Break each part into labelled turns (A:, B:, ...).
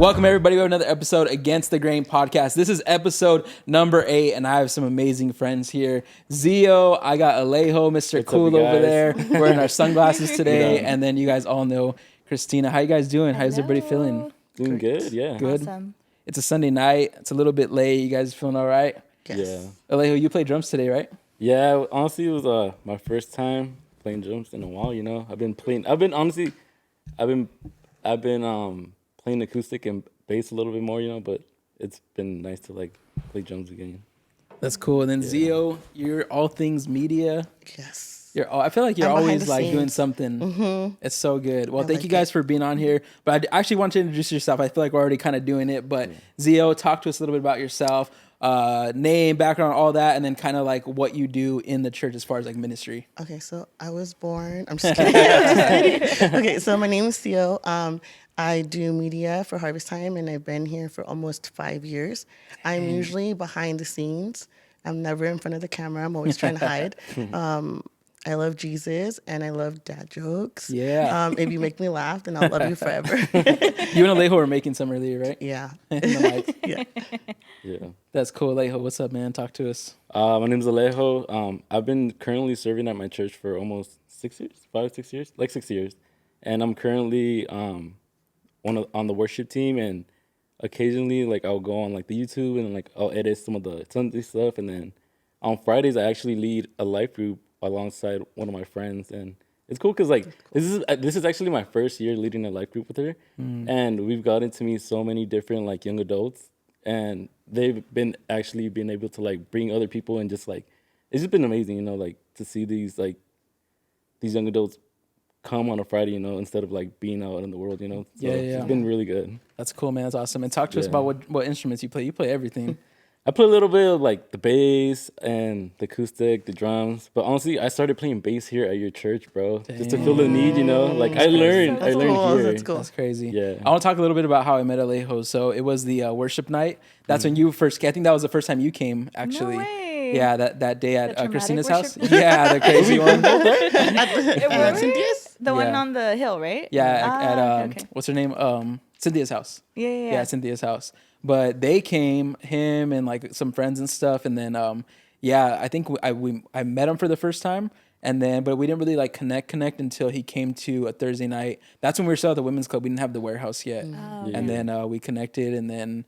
A: Welcome everybody to another episode Against the Grain podcast. This is episode number 8, and I have some amazing friends here. Xio, I got Alejo, Mr.
B: What's
A: Cool
B: up,
A: over there, wearing our sunglasses today,
B: Yeah.
A: and then you guys all know Cristina. How you guys doing? How's everybody feeling?
B: Doing good, yeah.
A: Good.
C: Awesome.
A: It's a Sunday night. It's a little bit late. You guys feeling all right?
C: Yes.
B: Yeah.
A: Alejo, you played drums today, right?
B: Yeah, honestly, it was my first time playing drums in a while, you know. I've been playing acoustic and bass a little bit more, you know, but it's been nice to like play drums again.
A: That's cool. And then Xio, you're all things media.
C: Yes.
A: I feel like you're
C: I'm behind
A: always
C: the
A: like doing
C: scenes.
A: something.
C: Mm-hmm.
A: It's so good. Well,
C: I
A: thank
C: like
A: you guys
C: it.
A: for being on here. But I actually want you to introduce yourself. I feel like we're already kind of doing it. But Xio, talk to us a little bit about yourself, name, background, all that, and then kind of like what you do in the church as far as like ministry.
C: Okay, so I was born. I'm just kidding. Okay, so my name is Xio. I do media for Harvest Time, and I've been here for almost 5 years. I'm usually behind the scenes. I'm never in front of the camera. I'm always trying to hide. I love Jesus, and I love dad jokes.
A: Yeah.
C: If you make me laugh, then I'll love you forever.
A: You and Alejo were making some earlier, right?
C: Yeah.
A: In the mic.
C: Yeah.
B: Yeah.
A: That's cool. Alejo, what's up, man? Talk to us.
B: My name's Alejo. I've been currently serving at my church for almost 6 years, 6 years, like 6 years. And I'm currently on the worship team, and occasionally like I'll go on like the YouTube and like I'll edit some of the Sunday stuff, and then on Fridays I actually lead a life group alongside one of my friends, and it's cool because like this is actually my first year leading a life group with her, and we've gotten to meet so many different like young adults, and they've been able to like bring other people, and just like it's just been amazing, you know, like to see these young adults come on a Friday, you know, instead of like being out in the world, you know. So
A: Yeah.
B: It's been really good.
A: That's cool, man. That's awesome. And talk to us about what instruments you play. You play everything.
B: I play a little bit of like the bass and the acoustic, the drums. But honestly, I started playing bass here at your church, bro. Just to feel the need, you know. Like I learned
C: That's cool.
B: here.
C: That's cool.
A: That's crazy.
B: Yeah.
A: I want to talk a little bit about how I met Alejo. So it was the worship night. That's when you first came. I think that was the first time you came, actually.
D: No way.
A: Yeah, that day at
D: dramatic
A: Christina's
D: worship
A: house. Yeah, the crazy one.
C: Cynthia's?
D: The one
A: Yeah.
D: on the hill, right?
A: Yeah, at
D: okay.
A: what's her name? Cynthia's house.
D: Yeah.
A: Cynthia's house. But they came, him and like some friends and stuff, and then I think I met him for the first time, and then but we didn't really like connect until he came to a Thursday night. That's when we were still at the women's club. We didn't have the warehouse yet, and then we connected, and then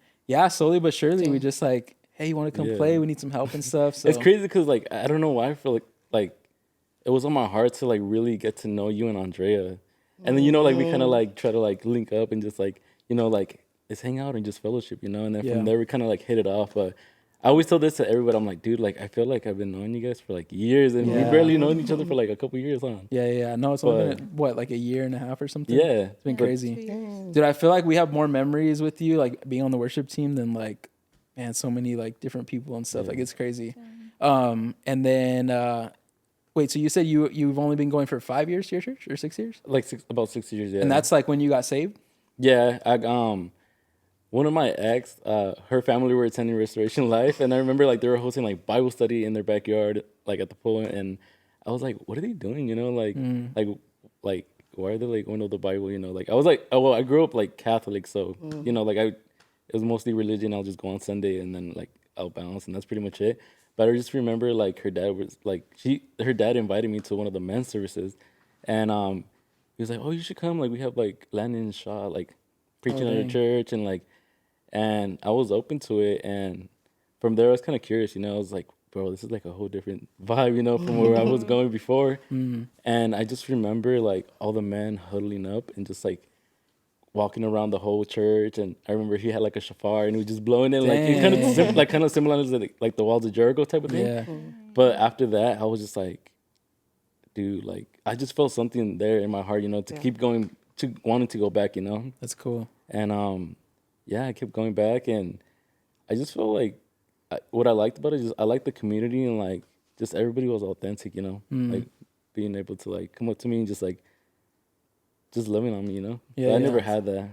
A: slowly but surely we just like, hey, you want to come play? We need some help and stuff. So
B: It's crazy because like I don't know why I feel like it was on my heart to like really get to know you and Andrea. And then, you know, like we kind of like try to like link up and just like, you know, like let's hang out and just fellowship, you know. And then from there we kind of like hit it off. But I always tell this to everybody. I'm like, dude, like I feel like I've been knowing you guys for like years, and we barely known each other for like a couple years, huh?
A: Yeah. No, it's only been like a year and a half or something.
B: Yeah.
A: It's been crazy. Dude, I feel like we have more memories with you, like being on the worship team, than like, man, so many like different people and stuff. Like it's crazy. And then wait, so you said you've only been going for 5 years to your church, or 6 years?
B: Like about 6 years, yeah.
A: And that's like when you got saved?
B: Yeah, one of my ex, her family were attending Restoration Life, and I remember like they were hosting like Bible study in their backyard, like at the pool, and I was like, what are they doing? You know, like why are they like going to the Bible? You know, like I was like, oh well, I grew up like Catholic, so you know, like it was mostly religion. I'll just go on Sunday and then like I'll bounce, and that's pretty much it. But I just remember like her dad invited me to one of the men's services, and he was like, oh, you should come, like we have like Landon Shaw like preaching at our church, and like, and I was open to it, and from there I was kind of curious, you know. I was like, bro, this is like a whole different vibe, you know, from where I was going before. And I just remember like all the men huddling up and just like walking around the whole church, and I remember he had like a shofar and he was just blowing it, like it kind of similar to like the walls of Jericho type of thing.
A: Yeah.
B: But after that, I was just like, dude, like I just felt something there in my heart, you know, to keep going, to wanting to go back, you know.
A: That's cool.
B: And I kept going back, and I just felt like what I liked about it is I liked the community, and like just everybody was authentic, you know, like being able to like come up to me and just like just loving on me, you know.
A: Yeah,
B: I never had that.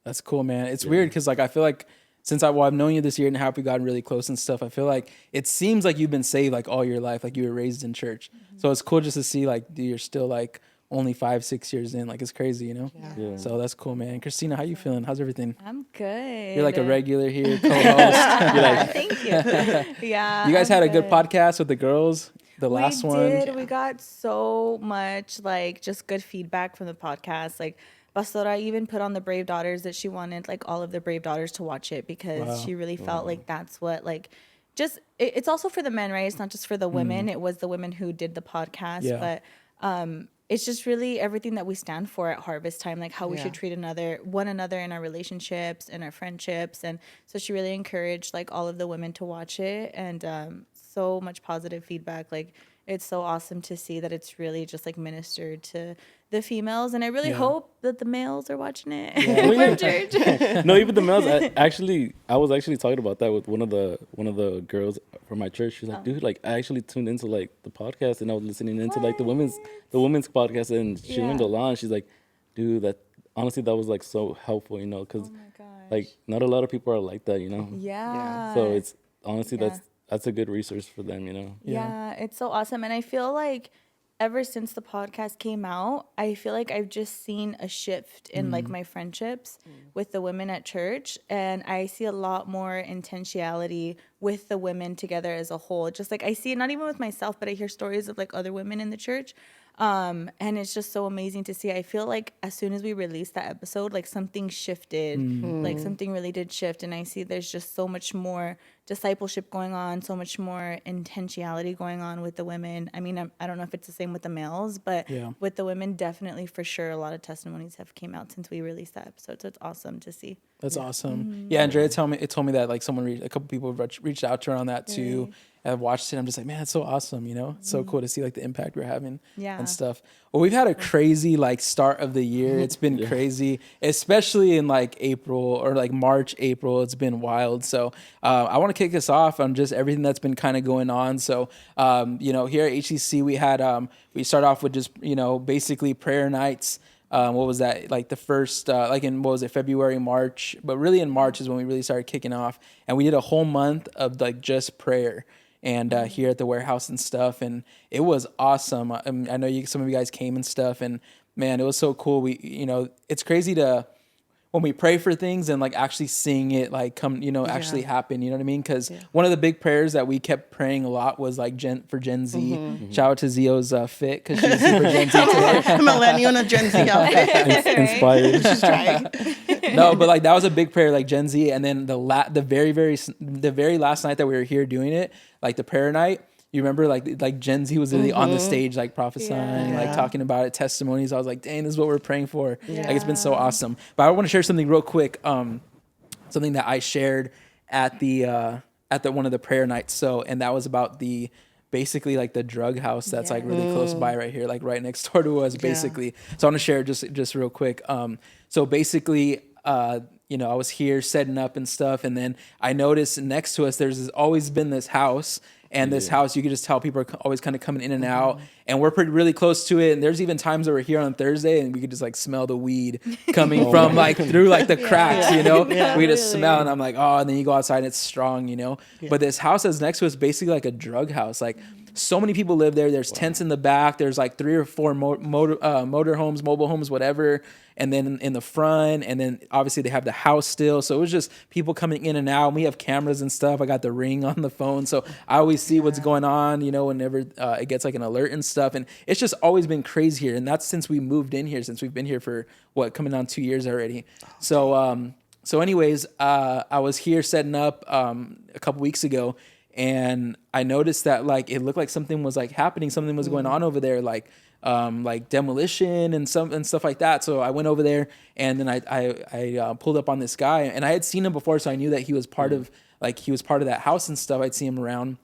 A: That's cool, man. It's weird because like I feel like since I've known you this year and a half, we gotten really close and stuff. I feel like it seems like you've been saved like all your life, like you were raised in church. So it's cool just to see like you're still like only 5-6 years in. Like, it's crazy, you know?
B: Yeah.
A: So that's cool, man. Christina, how you feeling? How's everything?
D: I'm good.
A: You're like a regular here, co-host.
D: Thank you. Yeah.
A: You guys
D: I'm
A: had a good podcast with the girls. The last one.
D: We did. We got so much like just good feedback from the podcast. Like Pastora even put on the Brave Daughters that she wanted like all of the Brave Daughters to watch it because she really felt like that's what like just it's also for the men, right? It's not just for the women. It was the women who did the podcast, but it's just really everything that we stand for at harvest time, like how we should treat one another in our relationships and our friendships. And so she really encouraged like all of the women to watch it, and so much positive feedback. Like it's so awesome to see that it's really just like ministered to the females, and I really hope that the males are watching it from church.
B: No, even the males. I was actually talking about that with one of the girls from my church. She's like, dude, like I actually tuned into like the podcast, and I was listening into like the women's podcast, and she learned a lot. She's like, dude, that honestly that was like so helpful, you know, because like not a lot of people are like that, you know.
D: Yeah.
B: So it's honestly that's a good resource for them, you know.
D: Yeah, it's so awesome, and I feel like ever since the podcast came out, I feel like I've just seen a shift in like my friendships with the women at church, and I see a lot more intentionality with the women together as a whole. Just like I see it not even with myself, but I hear stories of like other women in the church. And it's just so amazing to see. I feel like as soon as we released that episode, like something shifted, like something really did shift. And I see there's just so much more discipleship going on, so much more intentionality going on with the women. I mean, I don't know if it's the same with the males, but with the women, definitely for sure, a lot of testimonies have came out since we released that episode. So it's awesome to see.
A: That's awesome. Yeah, Andrea told me that like a couple people reached out to her on that too. I've watched it. I'm just like, man, it's so awesome. You know, it's so cool to see like the impact we're having and stuff. Well, we've had a crazy like start of the year. It's been crazy, especially in like April or like March, April. It's been wild. So I want to kick us off on just everything that's been kind of going on. So, you know, here at HCC, we had, we start off with just, you know, basically prayer nights. What was that? Like the first, like in, what was it, February, March? But really in March is when we really started kicking off. And we did a whole month of like just prayer. And here at the warehouse and stuff, and it was awesome. I know some of you guys came and stuff, and man, it was so cool. We, you know, it's crazy to when we pray for things and like actually seeing it like come, you know, actually happen. You know what I mean? Because one of the big prayers that we kept praying a lot was like for Gen Z. Shout out to Xio's fit because she's super Gen Z today.
C: Millennial and a Gen Z outfit.
B: Inspired.
C: Just trying.
A: No, but like that was a big prayer, like Gen Z, and then the very last night that we were here doing it, like the prayer night. You remember like Gen Z was really on the stage, like prophesying, like talking about it, testimonies. I was like, dang, this is what we're praying for. Like it's been so awesome. But I want to share something real quick. Something that I shared at the one of the prayer nights. So, and that was about basically like the drug house that's like really close by right here, like right next door to us, basically. So I want to share just real quick. So basically, you know, I was here setting up and stuff, and then I noticed next to us there's always been this house. And this house, you could just tell people are always kind of coming in and out. And we're really close to it. And there's even times that we're here on Thursday and we could just like smell the weed coming from like through like the cracks, you know? We just smell, and I'm like, oh, and then you go outside and it's strong, you know? But this house that's next to us is basically like a drug house. Like so many people live there. There's tents in the back. There's like 3 or 4 motor homes, mobile homes, whatever. And then in the front, and then obviously they have the house still. So it was just people coming in and out. And we have cameras and stuff. I got the Ring on the phone. So I always see what's going on, you know, whenever it gets like an alert and stuff. And it's just always been crazy here. And that's since we moved in here, since we've been here for coming on 2 years already. So anyways, I was here setting up a couple weeks ago, and I noticed that like it looked like something was like happening. Something was going on over there, like demolition and stuff like that. So I went over there, and then I pulled up on this guy, and I had seen him before, so I knew that he was part of that house and stuff. I'd see him around,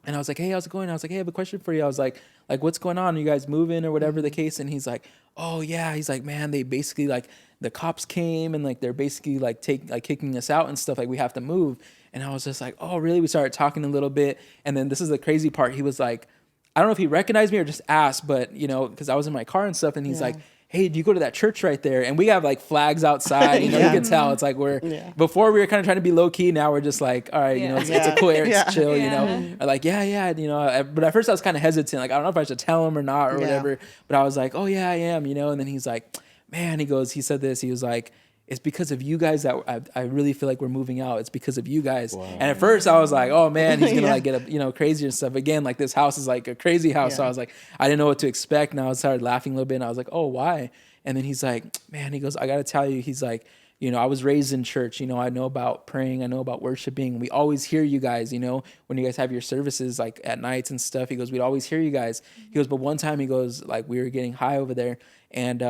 A: and I was like, hey, how's it going? I was like, hey, I have a question for you. I was like, what's going on? Are you guys moving or whatever the case? And he's like, oh yeah. He's like, man, they basically like the cops came and like they're basically like kicking us out and stuff. Like we have to move. And I was just like, oh really? We started talking a little bit, and then this is the crazy part. He was like, I don't know if he recognized me or just asked, but you know, because I was in my car and stuff, and he's like, hey, do you go to that church right there? And we have like flags outside, you know, you can tell it's like before we were kind of trying to be low key. Now we're just like, all right, you know, it's a cool area, it's chill, you know. I'm like, yeah, you know. But at first I was kind of hesitant, like I don't know if I should tell him or not or whatever. But I was like, oh yeah, I am, you know. And then he's like, man, he said this. He was like, it's because of you guys that I really feel like we're moving out. It's because of you guys. Wow. And at first I was like, oh man, he's gonna like get crazy and stuff. Again, like this house is like a crazy house. So I was like, I didn't know what to expect. And I started laughing a little bit and I was like, oh, why? And then he's like, man, he goes, I gotta tell you, he's like, you know, I was raised in church, you know, I know about praying, I know about worshiping. We always hear you guys, you know, when you guys have your services like at nights and stuff. He goes, we'd always hear you guys. He goes, but one time he goes, like we were getting high over there and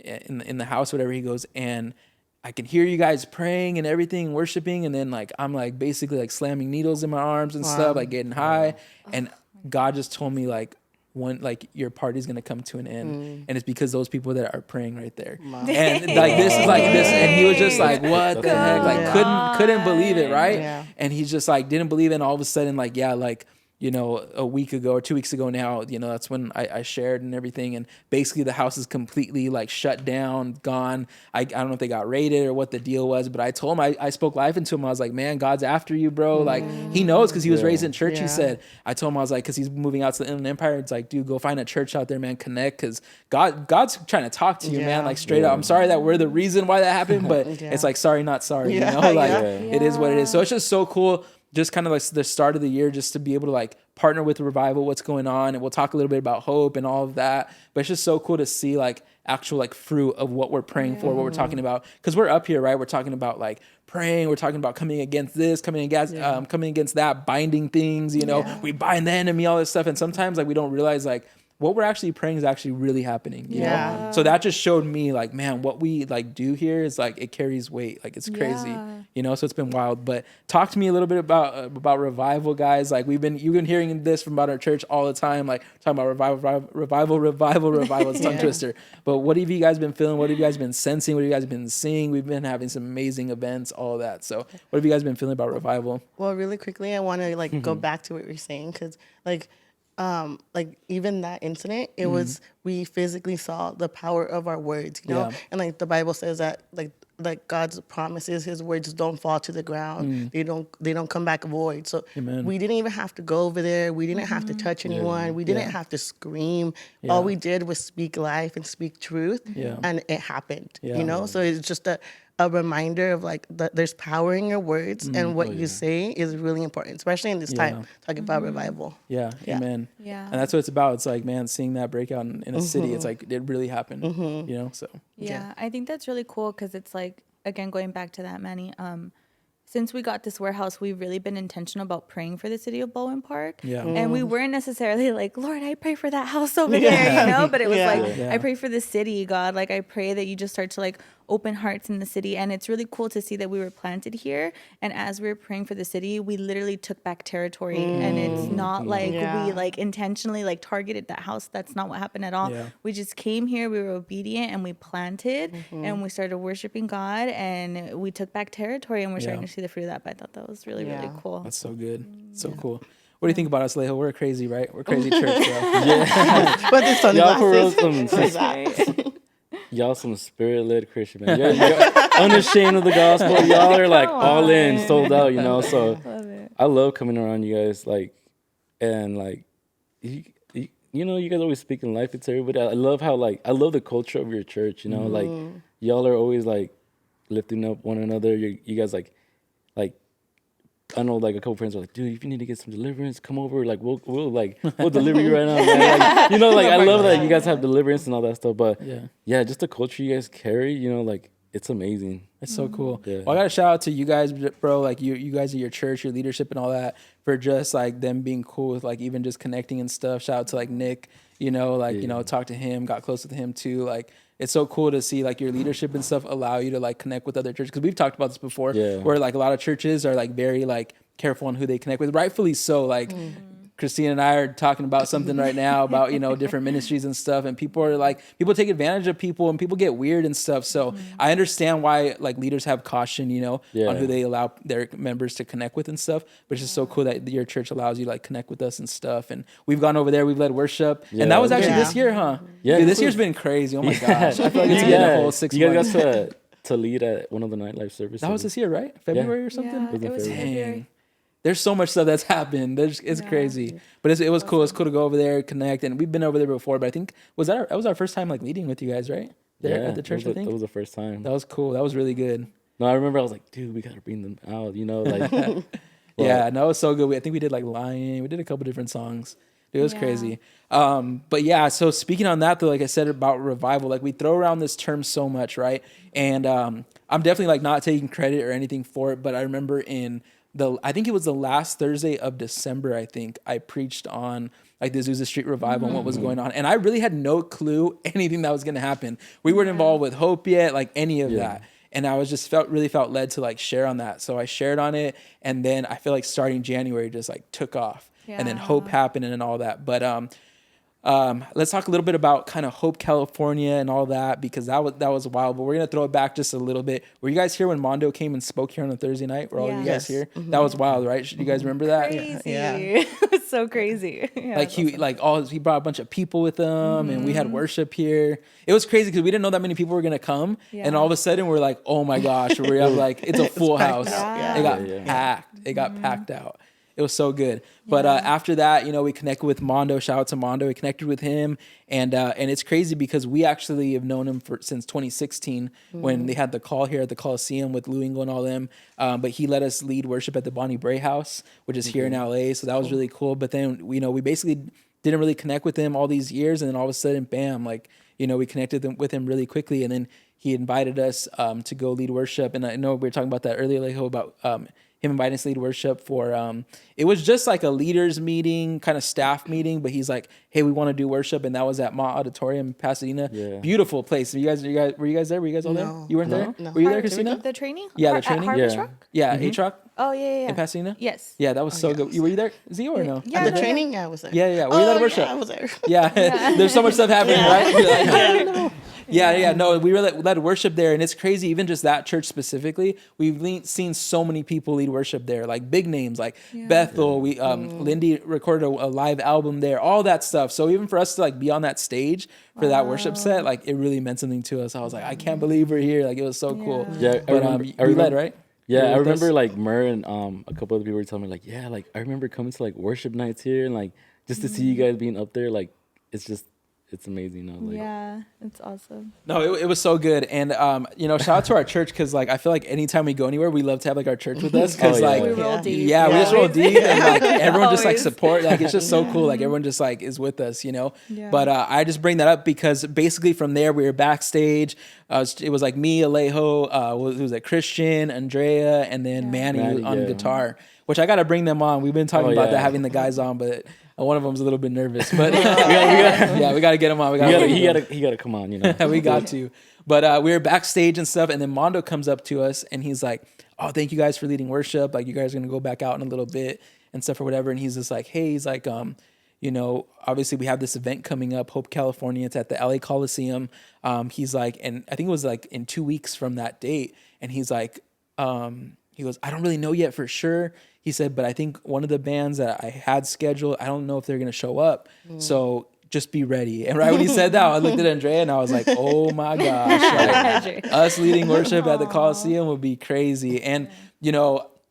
A: in the house, whatever, he goes, and I can hear you guys praying and everything, worshiping, and then like I'm like basically like slamming needles in my arms and stuff, like getting high. And God just told me like your party's gonna come to an end, and it's because those people that are praying right there. And like this is like this, and he was just like, what the heck? Like couldn't believe it, right? Yeah. And he's just like didn't believe it, and all of a sudden like like, you know, a week ago or 2 weeks ago now, you know, that's when I shared and everything. And basically the house is completely like shut down, gone. I don't know if they got raided or what the deal was, but I told him, I spoke life into him. I was like, man, God's after you, bro. Like he knows because he was raised in church. He said, I told him, I was like, because he's moving out to the Inland Empire. It's like, dude, go find a church out there, man, connect. Because God's trying to talk to you, man, like straight up. I'm sorry that we're the reason why that happened, but it's like, sorry, not sorry, you know, like it is what it is. So it's just so cool. Just kind of like the start of the year, just to be able to like partner with Revival, what's going on. And we'll talk a little bit about hope and all of that. But it's just so cool to see like actual like fruit of what we're praying for, what we're talking about. Because we're up here, right? We're talking about like praying. We're talking about coming against this, coming against that, binding things, you know, we bind the enemy, all this stuff. And sometimes like we don't realize like what we're actually praying is actually really happening, you know? So that just showed me like, man, what we like do here is like, it carries weight. Like it's crazy, you know? So it's been wild, but talk to me a little bit about Revival, guys. Like you've been hearing this from about our church all the time, like talking about revival, it's tongue twister. But what have you guys been feeling? What have you guys been sensing? What have you guys been seeing? We've been having some amazing events, all of that. So what have you guys been feeling about Revival?
C: Well, really quickly, I want to like go back to what you're saying. Cause like even that incident, it was, we physically saw the power of our words, you know? And like the Bible says that like God's promises, his words don't fall to the ground. They don't come back void. So we didn't even have to go over there. We didn't have to touch anyone. We didn't have to scream. All we did was speak life and speak truth. And it happened, you know? So it's just a reminder of like there's power in your words, and what you say is really important, especially in this time talking about revival.
A: Amen. And that's what it's about. It's like, man, seeing that breakout in a city, it's like it really happened, you know? So
D: I think that's really cool, because it's like, again, going back to that, Manny, since we got this warehouse, we've really been intentional about praying for the city of Bowen Park. And we weren't necessarily like, Lord, I pray for that house over there, you know? But it was I pray for the city, God. Like, I pray that you just start to like open hearts in the city. And it's really cool to see that we were planted here. And as we were praying for the city, we literally took back territory. And it's not like we like intentionally like targeted that house. That's not what happened at all. We just came here, we were obedient, and we planted, and we started worshiping God, and we took back territory, and we're starting to see the fruit of that. But I thought that was really, really cool.
A: That's so good. So cool. What do you think about us, Alejo? We're crazy, right? We're crazy church, bro.
C: But the sunglasses.
B: Y'all some spirit-led Christian, man. You're unashamed of the gospel. Y'all are like all in, sold out, you know? So I love coming around you guys, like, and like, you know, you guys always speaking life into everybody. I love how, like, I love the culture of your church, you know? Like, y'all are always, like, lifting up one another. You guys, like, I know, like, a couple friends are like, dude, if you need to get some deliverance, come over. Like, we'll deliver you right now, man. Like, you know, like, I love that you guys have deliverance and all that stuff. But, yeah, just the culture you guys carry, you know, like, it's amazing.
A: It's so cool. Yeah. Well, I got to shout out to you guys, bro, like, you guys at your church, your leadership and all that, for just, like, them being cool with, like, even just connecting and stuff. Shout out to, like, Nick, you know, like, you know, talk to him, got close with him, too. Like, it's so cool to see like your leadership and stuff allow you to like connect with other churches. Cause we've talked about this before where like a lot of churches are like very like careful on who they connect with. Rightfully so. Like Christina and I are talking about something right now about, different ministries and stuff. And people take advantage of people and people get weird and stuff. So I understand why like leaders have caution, on who they allow their members to connect with and stuff. But it's just so cool that your church allows you to like connect with us and stuff. And we've gone over there, we've led worship. And that was actually this year, huh?
B: Yeah.
A: Dude, this year's been crazy. Oh my gosh. I feel like it's been a whole 6 months.
B: You guys got to lead at one of the nightlife services.
A: That was this year, right? February or something?
D: Yeah, it was February.
A: There's so much stuff that's happened. It's crazy, but it was cool. It's cool to go over there, connect, and we've been over there before. But I think that was our first time like leading with you guys, right? There at the church. I think
B: that was the first time.
A: That was cool. That was really good.
B: No, I remember I was like, dude, we gotta bring them out. Like,
A: yeah, no, it was so good. I think we did like Lion. We did a couple different songs. It was crazy. But yeah, so speaking on that though, like I said about revival, like we throw around this term so much, right? And I'm definitely like not taking credit or anything for it, but I remember I think it was the last Thursday of December, I think I preached on like the Azusa Street revival and what was going on. And I really had no clue anything that was going to happen. We weren't involved with Hope yet, like any of that. And I was just really felt led to like share on that. So I shared on it. And then I feel like starting January just like took off and then Hope happened and all that. But, let's talk a little bit about kind of Hope, California and all that, because that was wild, but we're going to throw it back just a little bit. Were you guys here when Mondo came and spoke here on a Thursday night? Were all of you guys here? That was wild, right? You guys remember that?
D: Crazy.
C: Yeah.
D: It was so crazy. Yeah,
A: like he brought a bunch of people with him and we had worship here. It was crazy because we didn't know that many people were going to come. And all of a sudden we're like, oh my gosh, we have like, it's a full house. It got packed. It got packed out. It was so good. But after that, we connected with Mondo. Shout out to Mondo. We connected with him. And it's crazy because we actually have known him since 2016 when they had the call here at the Coliseum with Luingo and all them. But he let us lead worship at the Bonnie Bray House, which is here in LA. So that was really cool. But then, we basically didn't really connect with him all these years. And then all of a sudden, bam, we connected with him really quickly. And then he invited us to go lead worship. And I know we were talking about that earlier, Alejo, about him inviting us to lead worship for, it was just like a leaders meeting, kind of staff meeting, but he's like, hey, we want to do worship. And that was at Ma Auditorium in Pasadena. Yeah. Beautiful place. Were you guys there? Were you guys all there? You weren't there?
C: No.
A: Were you there, Cristina?
D: The training?
A: Yeah, the training.
D: At Harvest Rock?
A: Yeah, H-Rock.
D: Oh, yeah.
A: In Pasadena?
D: Yes.
A: Yeah, that was so good. Were you there, Zio, or no?
C: Yeah, the training? Yeah, I was there.
A: Yeah. Were you there at worship?
C: Yeah, I was there.
A: Yeah. There's so much stuff happening, right? You're like, I don't know. Yeah. No, we led worship there, and it's crazy. Even just that church specifically, we've seen so many people lead worship there, like big names like Bethel. We Lindy recorded a live album there, all that stuff. So even for us to like be on that stage for that worship set, like it really meant something to us. I was like, I can't believe we're here. Like it was so cool.
B: Yeah,
A: but I led, right?
B: Yeah, I remember like Mur and a couple other people were telling me like, yeah, like I remember coming to like worship nights here and like just to see you guys being up there, like it's amazing.
D: Yeah, it's awesome.
A: No, it was so good. And, shout out to our church because, like, I feel like anytime we go anywhere, we love to have, like, our church with us because,
D: we roll deep.
A: Yeah, we just roll deep and, like, everyone just, like, support. Like, it's just so cool. Like, everyone just, like, is with us, Yeah. But I just bring that up because basically from there, we were backstage. It was, like, me, Alejo, who was, like, Christian, Andrea, and then Manny on guitar, which I got to bring them on. We've been talking about that, having the guys on, but... One of them's a little bit nervous, but we got to get him on. He got to come on, we got to. But we were backstage and stuff, and then Mondo comes up to us, and he's like, "Oh, thank you guys for leading worship. Like, you guys are gonna go back out in a little bit and stuff or whatever." And he's just like, "Hey, he's like, obviously we have this event coming up, Hope, California. It's at the LA Coliseum. He's like, and I think it was like in 2 weeks from that date, and he's like, he goes, I don't really know yet for sure." He said, but I think one of the bands that I had scheduled, I don't know if they're going to show up. So just be ready. And right when he said that, I looked at Andrea and I was like, oh my gosh. Like, us leading worship at the Coliseum would be crazy. And,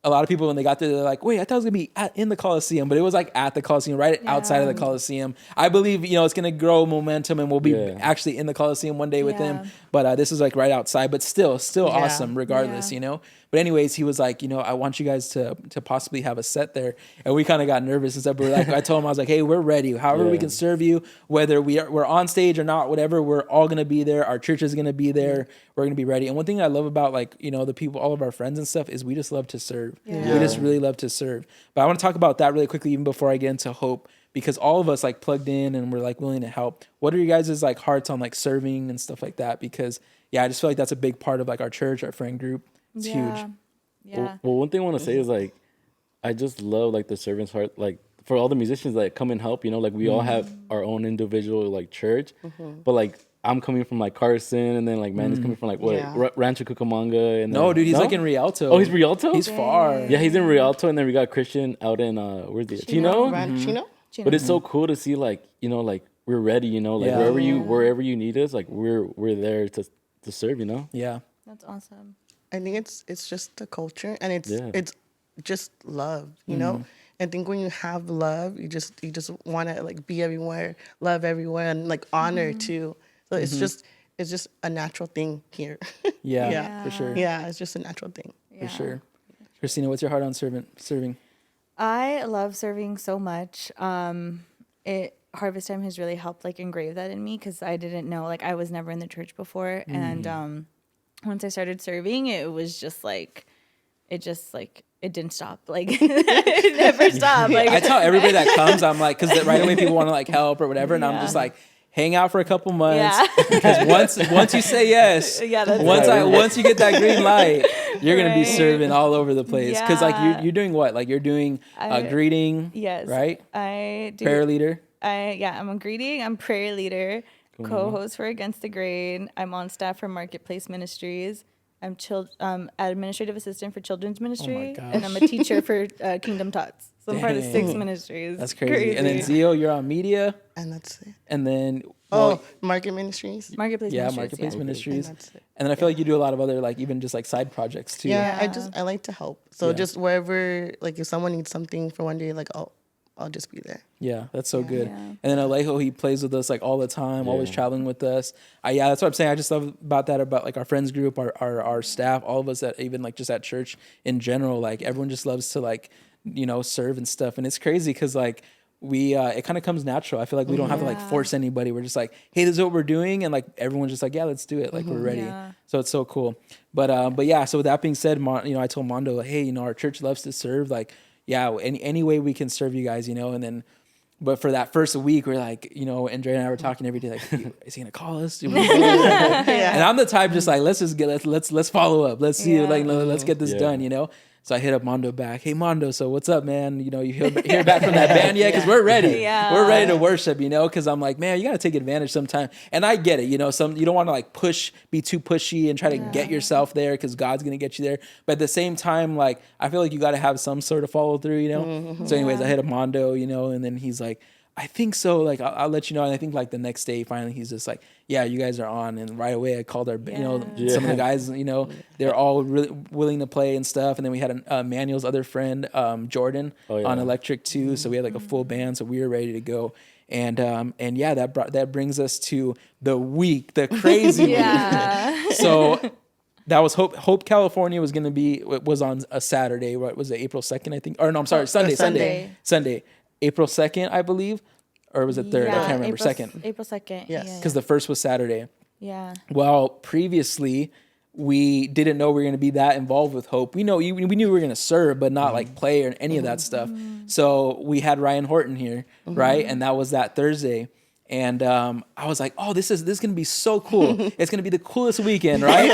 A: a lot of people, when they got there, they're like, wait, I thought it was going to be in the Coliseum. But it was like at the Coliseum, right outside of the Coliseum. I believe, it's going to grow momentum and we'll be actually in the Coliseum one day with him. But this is like right outside, but still awesome regardless, But anyways, he was like, I want you guys to possibly have a set there. And we kind of got nervous and stuff. But I told him, I was like, hey, we're ready. However we can serve you, whether we're on stage or not, whatever, we're all going to be there. Our church is going to be there. We're going to be ready. And one thing I love about the people, all of our friends and stuff is we just love to serve. Yeah. We just really love to serve. But I want to talk about that really quickly, even before I get into Hope, because all of us like plugged in and we're like willing to help. What are you guys' like hearts on like serving and stuff like that? Because I just feel like that's a big part of like our church, our friend group. It's huge.
D: Yeah.
B: Well, one thing I want to say is like, I just love like the servant's heart, like for all the musicians that come and help, like we all have our own individual like church, but like I'm coming from like Carson, and then like Manny's coming from like Rancho Cucamonga, and
A: No, dude, he's like in Rialto.
B: Oh, he's Rialto.
A: He's far.
B: Yeah, he's in Rialto, and then we got Christian out in where's the Chino?
C: Chino?
B: But it's so cool to see like like we're ready, like wherever you need us, like we're there to serve,
A: Yeah.
D: That's awesome.
C: I think it's just the culture, and it's just love, you know. I think when you have love, you just want to like be everywhere, love everywhere, and like honor too. So it's just a natural thing here.
A: Yeah, for sure.
C: Yeah, it's just a natural thing.
A: For sure. Christina, what's your heart on serving?
D: I love serving so much. Harvest Time has really helped like engrave that in me, because I didn't know, like I was never in the church before, and once I started serving, it was just like it didn't stop. Like it never stopped. Like
A: I tell everybody that comes, I'm like, because right away people want to like help or whatever, and I'm just like, hang out for a couple months, because once you say yes, once you get that green light, you're gonna be serving all over the place. Because like you're doing what? Like you're doing greeting, right?
D: I do
A: prayer leader.
D: I'm a greeting. I'm prayer leader, co-host for Against the Grain. I'm on staff for Marketplace Ministries. I'm administrative assistant for Children's Ministry, and I'm a teacher for Kingdom Tots. So I'm part of 6 ministries.
A: That's crazy. And then Xio, you're on media,
C: And that's it.
A: and then
C: Market Ministries.
D: Marketplace Ministries.
A: Marketplace Ministries.
C: And that's it.
A: And then I feel like you do a lot of other like even just like side projects too.
C: Yeah, I like to help. So just wherever, like if someone needs something for one day, like I'll just be there.
A: Yeah, that's so good. And then Alejo, he plays with us like all the time, always traveling with us. That's what I'm saying. I just love about that, about like our friends group, our staff, all of us that even like just at church in general, like everyone just loves to like, serve and stuff. And it's crazy because like we, it kind of comes natural. I feel like we don't have to like force anybody. We're just like, hey, this is what we're doing. And like, everyone's just like, yeah, let's do it. Like we're ready. Yeah. So it's so cool. But yeah, so with that being said, I told Mondo, like, hey, our church loves to serve. Like, yeah, any way we can serve you guys, and then, but for that first week, we're like, Andrea and I were talking every day, like, is he gonna call us? And I'm the type just like, let's follow up, let's see, like, let's get this done, So I hit up Mondo back. Hey Mondo, so what's up, man? You hear back from that band yet? Because we're ready. We're ready to worship, because I'm like, man, you got to take advantage sometime. And I get it, you don't want to like be too pushy and try to get yourself there because God's going to get you there. But at the same time, like, I feel like you got to have some sort of follow through, So anyways, I hit up Mondo, and then he's like, I think so. Like, I'll let you know. And I think like the next day, finally, he's just like, yeah, you guys are on. And right away, I called some of the guys, they're all really willing to play and stuff. And then we had Manuel's other friend, Jordan, on electric too. So we had like a full band. So we were ready to go. And yeah, that brings us to the crazy week. So that was Hope, California was on a Saturday. What was it? April 2nd, I think. Or no, I'm sorry, Sunday. April 2nd, I believe, or was it 3rd? I can't remember.
D: April 2nd.
C: Yes.
A: Because the first was Saturday.
D: Yeah.
A: Well, previously, we didn't know we were going to be that involved with Hope. We knew we were going to serve, but not like play or any of that stuff. So we had Ryan Horton here, right? And that was that Thursday. And I was like, oh, this is going to be so cool. It's going to be the coolest weekend, right?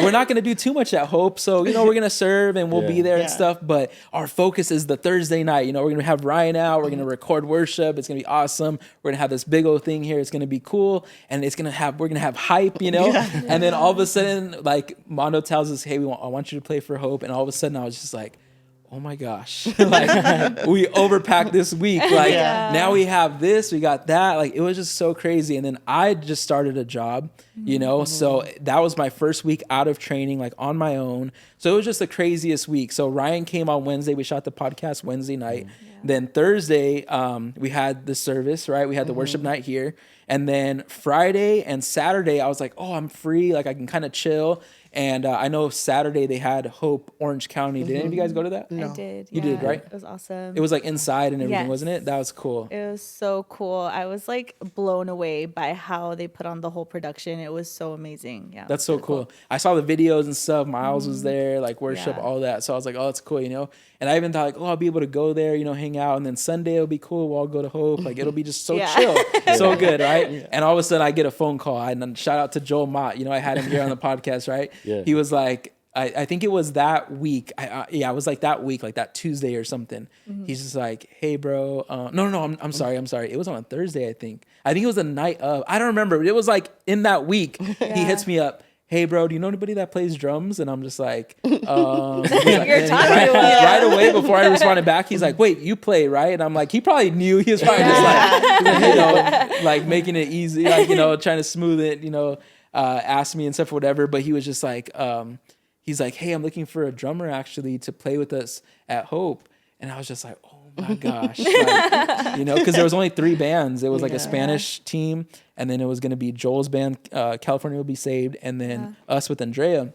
A: We're not going to do too much at Hope. So, we're going to serve and we'll be there and stuff. But our focus is the Thursday night. We're going to have Ryan out. We're going to record worship. It's going to be awesome. We're going to have this big old thing here. It's going to be cool. And we're going to have hype, And then all of a sudden, like, Mondo tells us, hey, I want you to play for Hope. And all of a sudden, I was just like, oh my gosh, like we overpacked this week. Like now we have this, we got that. Like it was just so crazy. And then I just started a job, so that was my first week out of training, like on my own. So it was just the craziest week. So Ryan came on Wednesday. We shot the podcast Wednesday night. Then Thursday, we had the service, right? We had the worship night here. And then Friday and Saturday, I was like, oh, I'm free. Like I can kind of chill. And I know Saturday they had Hope Orange County. Did any of you guys go to that?
C: No.
D: I did.
A: You did, right?
D: It was awesome.
A: It was like inside and everything, wasn't it? That was cool.
D: It was so cool. I was like blown away by how they put on the whole production. It was so amazing. Yeah.
A: That's so really cool. I saw the videos and stuff. Miles was there, like worship, all that. So I was like, oh, that's cool, And I even thought like, oh, I'll be able to go there, hang out. And then Sunday it'll be cool. We'll all go to Hope. Like it'll be just so chill, so good, right? Yeah. And all of a sudden I get a phone call. And then shout out to Joel Mott. I had him here on the podcast, right? Yeah. He was like, I think it was that week. It was like that week, like that Tuesday or something. He's just like, hey, bro. No, I'm sorry. It was on a Thursday, I think. I think it was the night of. I don't remember. It was like in that week. He hits me up. Hey, bro, do you know anybody that plays drums? And I'm just like,
D: You're talking to him.
A: right away before I responded back, he's like, wait, you play, right? And I'm like, he probably knew. He was probably just like, like making it easy, like, trying to smooth it, ask me and stuff or whatever. But he was just like, he's like, hey, I'm looking for a drummer actually to play with us at Hope. And I was just like, oh my gosh, because there was only 3 bands. It was like a Spanish team, and then it was going to be Joel's band, California Will Be Saved, and then us with Andrea.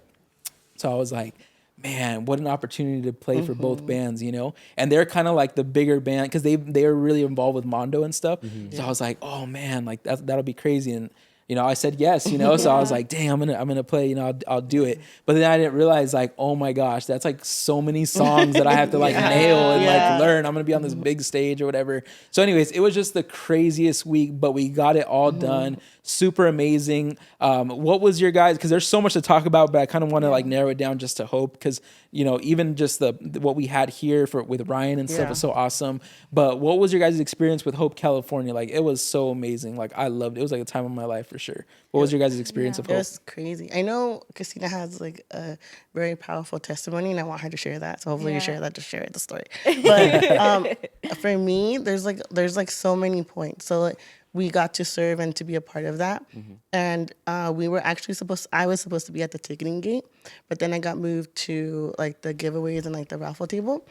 A: So I was like, man, what an opportunity to play for both bands, And they're kind of like the bigger band because they are really involved with Mondo and stuff. So I was like, oh man, like that'll be crazy. And I said yes, so I was like, dang, I'm gonna play, I'll do it. But then I didn't realize, like, oh my gosh, that's like so many songs that I have to like nail and like learn. I'm gonna be on this big stage or whatever. So anyways, it was just the craziest week, but we got it all done. Super amazing. What was your guys? Because there's so much to talk about, but I kind of want to like narrow it down just to Hope, because even just what we had here with Ryan and stuff was so awesome. But what was your guys' experience with Hope California? Like, it was so amazing. Like, I loved it. It was like a time of my life for sure. What was your guys' experience of Hope?
C: It was crazy. I know Cristina has like a very powerful testimony, and I want her to share that. So hopefully you share that to share the story. But for me, there's like so many points. So like, we got to serve and to be a part of that. And we were actually I was supposed to be at the ticketing gate, but then I got moved to like the giveaways and like the raffle table.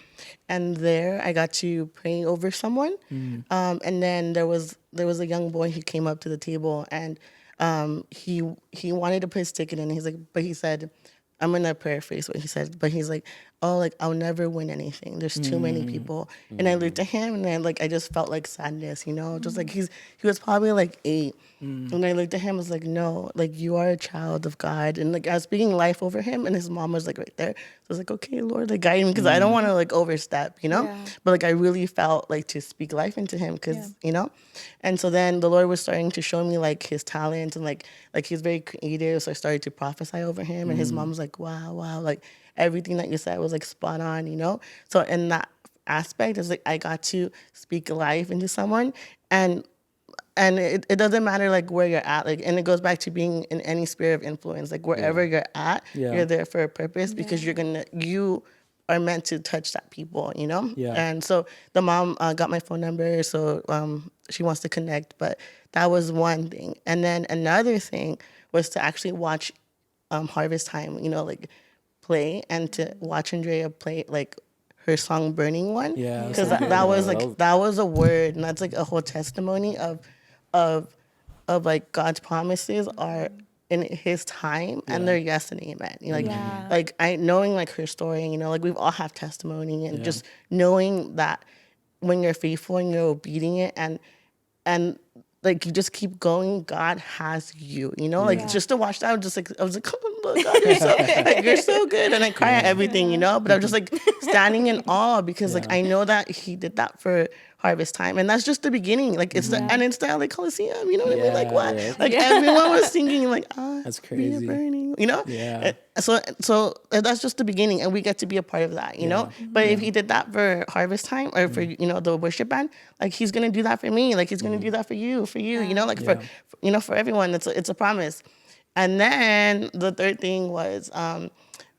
C: And there I got to pray over someone. And then there was a young boy who came up to the table, and he wanted to put his ticket in. He said, I'm gonna paraphrase what he said, but he's like, oh, like, I'll never win anything. There's too many people. And I looked at him, and then I just felt like sadness, just like he was probably like 8. And I looked at him, I was like, no, like, you are a child of God. And like, I was speaking life over him, and his mom was like right there. So I was like, okay, Lord, like, guide me, because I don't want to like overstep, But like, I really felt like to speak life into him, because, And so then the Lord was starting to show me like his talent, and like he's very creative. So I started to prophesy over him, and his mom was like, wow, like, everything that you said was like spot on, So in that aspect, it's like I got to speak life into someone, and it doesn't matter like where you're at, like, and it goes back to being in any sphere of influence, like wherever you're at, you're there for a purpose, because you are meant to touch that people, And so the mom got my phone number, so she wants to connect, but that was one thing. And then another thing was to actually watch Harvest Time, like play, and to watch Andrea play like her song Burning One, because that was a word, and that's like a whole testimony of like God's promises are in his time, and they're yes and amen. Like I knowing like her story, like we've all have testimony, and just knowing that when you're faithful and you're obedient, and like you just keep going, God has you, like just to watch that, I was like, oh, God, you're so good. And I cry at everything, but I'm just like standing in awe, because like I know that he did that for Harvest Time, and that's just the beginning. Like it's and it's the LA Coliseum, you know what I mean? Like what? Like everyone was singing like,
A: that's crazy,
C: burning, So that's just the beginning, and we get to be a part of that, But if he did that for Harvest Time, or for the worship band, like he's gonna do that for me, like he's gonna do that for you, like for everyone. It's a promise. And then the third thing was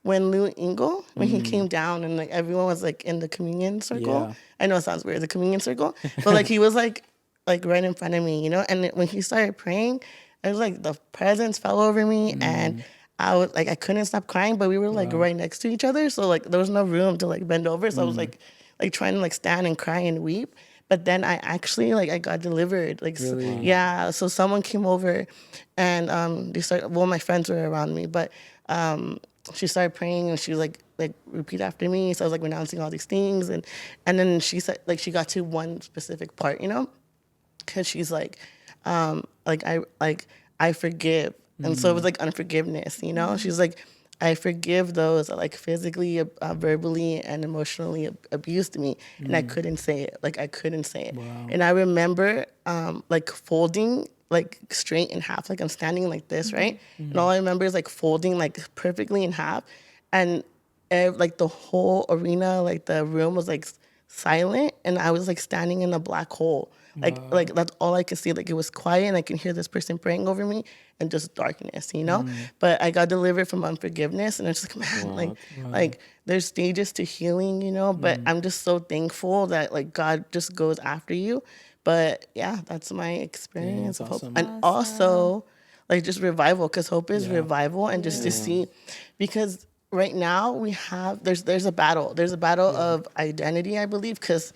C: when Lou Engle, when he came down, and like everyone was like in the communion circle.
A: Yeah.
C: I know it sounds weird, the communion circle, but like he was like right in front of me, And when he started praying, it was like the presence fell over me, and I was like, I couldn't stop crying, but we were like right next to each other, so like there was no room to like bend over, so I was like trying to like stand and cry and weep. But then I actually I got delivered. Like
A: really?
C: So someone came over, and my friends were around me, but she started praying, and she was like repeat after me. So I was like renouncing all these things, and then she said, like, she got to one specific part, because she's like I forgive. And so it was like unforgiveness, She's like, I forgive those that like physically, verbally, and emotionally abused me, and I couldn't say it. Like I couldn't say it.
A: Wow.
C: And I remember like folding like straight in half, like I'm standing like this, right? And all I remember is like folding like perfectly in half, and like the whole arena, like the room was like silent, and I was like standing in a black hole. Like that's all I could see. Like it was quiet, and I can hear this person praying over me, and just darkness, you know. But I got delivered from unforgiveness, and it's like, man, like there's stages to healing, you know. But I'm just so thankful that like God just goes after you. But yeah, that's my experience of hope,
A: awesome.
C: and also like just revival, because hope is revival, and just to see, because right now we have there's a battle. There's a battle of identity, I believe, because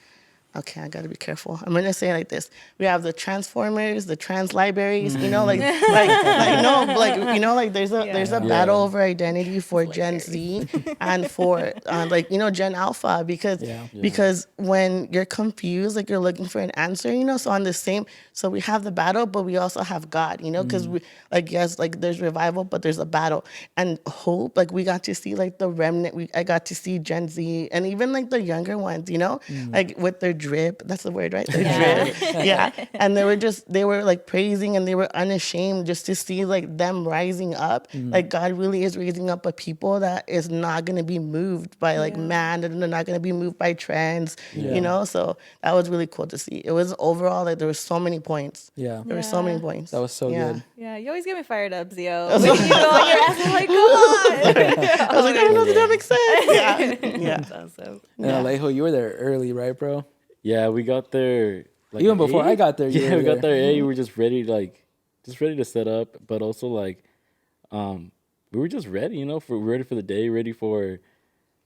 C: okay, I gotta be careful. I'm gonna say it like this: we have the transformers, the trans libraries, you know, like no, like you know, like there's a battle over identity for Gen Z and for like you know Gen Alpha, because when you're confused, like you're looking for an answer, you know. So on the same, so we have the battle, but we also have God, you know, because we like yes, like there's revival, but there's a battle and hope. Like we got to see like the remnant. I got to see Gen Z and even like the younger ones, you know, like with their drip. That's the word, right? Their drip. Yeah. And they were like praising, and they were unashamed just to see like them rising up. Like God really is raising up a people that is not going to be moved by like man, and they're not going to be moved by trends, you know? So that was really cool to see. It was overall like there were so many points.
A: Yeah.
C: There were so many points.
A: That was so good.
D: Yeah, you always get me fired up, Xio. When you go on your ass, I'm like, come on.
C: I was like, I don't know if that makes sense. Yeah.
D: That's awesome.
A: And Alejo, you were there early, right, bro?
B: Yeah, we got there like
A: Even before
B: 8?
A: I got there.
B: Yeah, we got there 8. We were just ready, to set up, but also like, we were just ready, you know, ready for the day, ready for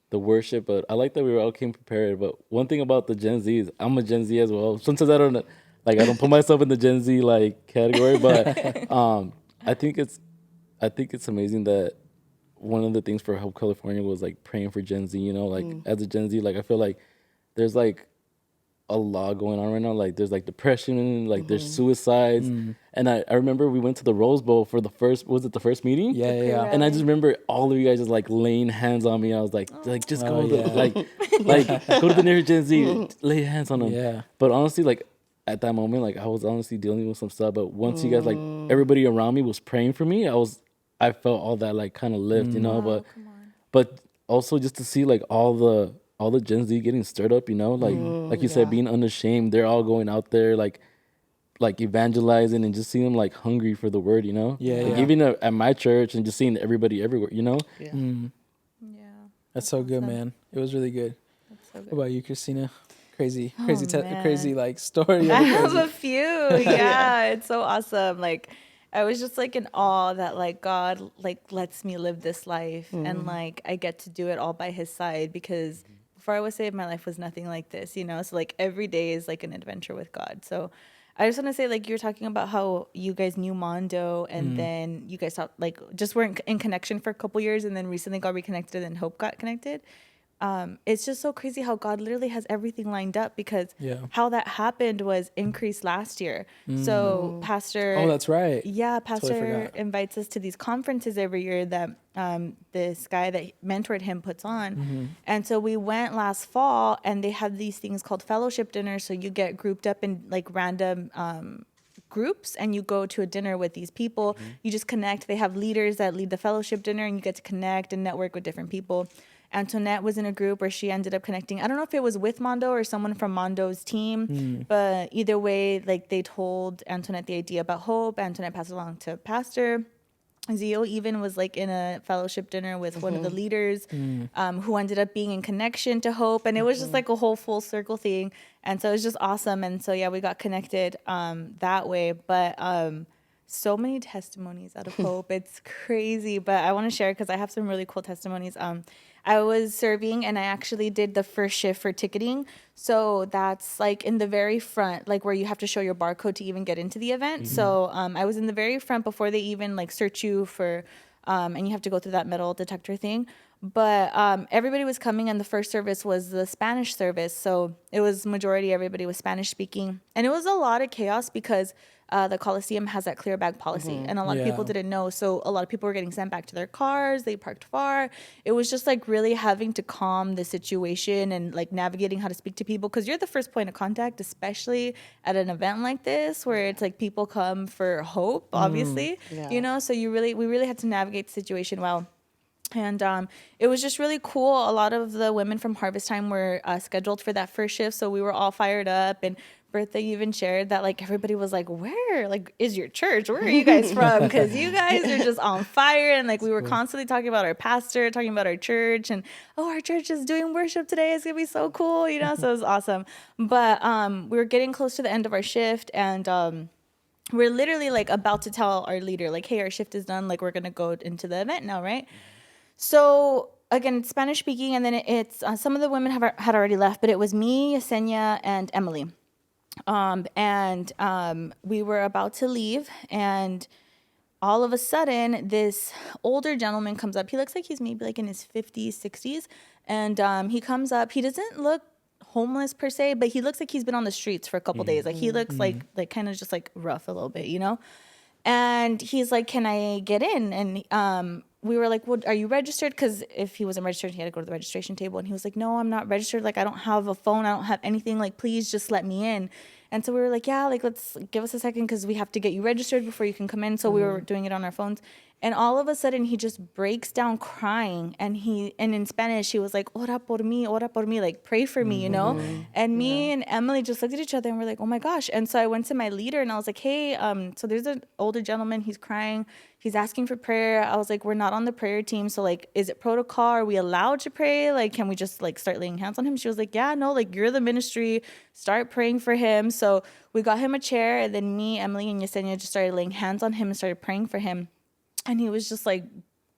B: the worship. But I like that we all came prepared. But one thing about the Gen Z is I'm a Gen Z as well. Sometimes I don't put myself in the Gen Z like category, but I think it's amazing that one of the things for Help California was like praying for Gen Z, you know, like as a Gen Z, like I feel like there's like a lot going on right now. Like there's like depression, like there's suicides. And I remember we went to the Rose Bowl for the first meeting?
A: Yeah.
B: And I just remember all of you guys just like laying hands on me. I was like just go to like go to the nearest Gen Z, lay hands on them.
A: Yeah.
B: But honestly, like at that moment, like I was honestly dealing with some stuff. But once you guys like everybody around me was praying for me, I felt all that like kind of lift, you know. But also just to see like all the Gen Z getting stirred up, you know, like you said, being unashamed. They're all going out there like evangelizing, and just seeing them like hungry for the word, you know. Like even at my church, and just seeing everybody everywhere, you know.
D: Yeah.
A: That's so good, man. It was really good.
D: That's so good.
A: What about you, Cristina? Crazy
D: Man.
A: like story.
D: I have a few. Yeah, it's so awesome. Like I was just like in awe that like God like lets me live this life, and like I get to do it all by his side, because before I was saved, my life was nothing like this, you know? So like every day is like an adventure with God. So I just want to say, like, you're talking about how you guys knew Mondo, and then you guys thought like just weren't in connection for a couple years, and then recently got reconnected, and then Hope got connected. It's just so crazy how God literally has everything lined up, because how that happened was Increase last year. So Pastor...
A: Oh, that's right.
D: Yeah, Pastor
A: forgot.
D: invites us to these conferences every year that this guy that mentored him puts on. And so we went last fall, and they have these things called fellowship dinners. So you get grouped up in like random groups, and you go to a dinner with these people. You just connect. They have leaders that lead the fellowship dinner, and you get to connect and network with different people. Antoinette was in a group where she ended up connecting. I don't know if it was with Mondo or someone from Mondo's team, but either way, like they told Antoinette the idea about Hope. Antoinette passed it along to Pastor. Xio even was like in a fellowship dinner with one of the leaders who ended up being in connection to Hope. And it was just like a whole full circle thing. And so it was just awesome. And so, yeah, we got connected that way. But so many testimonies out of Hope. It's crazy. But I want to share because I have some really cool testimonies. I was serving, and I actually did the first shift for ticketing. So that's like in the very front, like where you have to show your barcode to even get into the event. So I was in the very front before they even like search you for, and you have to go through that metal detector thing. But everybody was coming, and the first service was the Spanish service. So it was majority, everybody was Spanish speaking. And it was a lot of chaos because the Coliseum has that clear bag policy, and a lot of people didn't know. So a lot of people were getting sent back to their cars. They parked far. It was just like really having to calm the situation and like navigating how to speak to people, because you're the first point of contact, especially at an event like this where it's like people come for hope, obviously, you know. So we really had to navigate the situation well. And it was just really cool. A lot of the women from Harvest Time were scheduled for that first shift. So we were all fired up. And Bertha even shared that, like, everybody was like, where, like, is your church? Where are you guys from? Because you guys are just on fire. And, like, we were constantly talking about our pastor, talking about our church. And, oh, our church is doing worship today. It's going to be so cool, you know? So it was awesome. But we were getting close to the end of our shift. And we're literally, like, about to tell our leader, like, hey, our shift is done. Like, we're going to go into the event now, right? So again, it's Spanish speaking, and then it's some of the women had already left, but it was me, Yesenia, and Emily. We were about to leave, and all of a sudden, this older gentleman comes up. He looks like he's maybe like in his 50s, 60s, and he comes up. He doesn't look homeless per se, but he looks like he's been on the streets for a couple days. Like he looks like kind of just like rough a little bit, you know? And he's like, can I get in? And we were like, well, are you registered? Because if he wasn't registered, he had to go to the registration table. And he was like, no, I'm not registered. Like, I don't have a phone. I don't have anything. Like, please just let me in. And so we were like, yeah, like, let's give us a second because we have to get you registered before you can come in. So we were doing it on our phones. And all of a sudden, he just breaks down crying. And in Spanish, he was like, ora por mí, like, pray for me, you know? And me and Emily just looked at each other and we're like, oh my gosh. And so I went to my leader and I was like, hey, so there's an older gentleman, he's crying. He's asking for prayer. I was like, we're not on the prayer team. So, like, is it protocol? Are we allowed to pray? Like, can we just, like, start laying hands on him? She was like, yeah, no, like, you're the ministry. Start praying for him. So we got him a chair. And then me, Emily, and Yesenia just started laying hands on him and started praying for him. And he was just, like,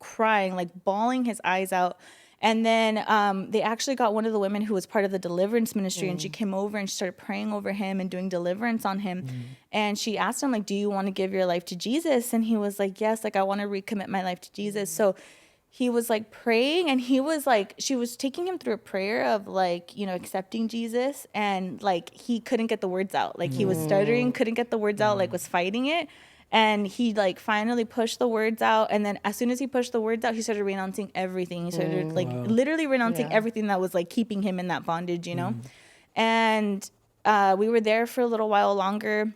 D: crying, like, bawling his eyes out. And then they actually got one of the women who was part of the Deliverance ministry, and she came over and she started praying over him and doing deliverance on him. And she asked him, like, do you want to give your life to Jesus? And he was like, yes, like, I want to recommit my life to Jesus. So he was, like, praying, and he was, like, she was taking him through a prayer of, like, you know, accepting Jesus. And, like, he couldn't get the words out. Like, he was stuttering, couldn't get the words out, like, was fighting it. And he, like, finally pushed the words out. And then as soon as he pushed the words out, he started renouncing everything. He started, like, literally renouncing everything that was, like, keeping him in that bondage, you know? And we were there for a little while longer.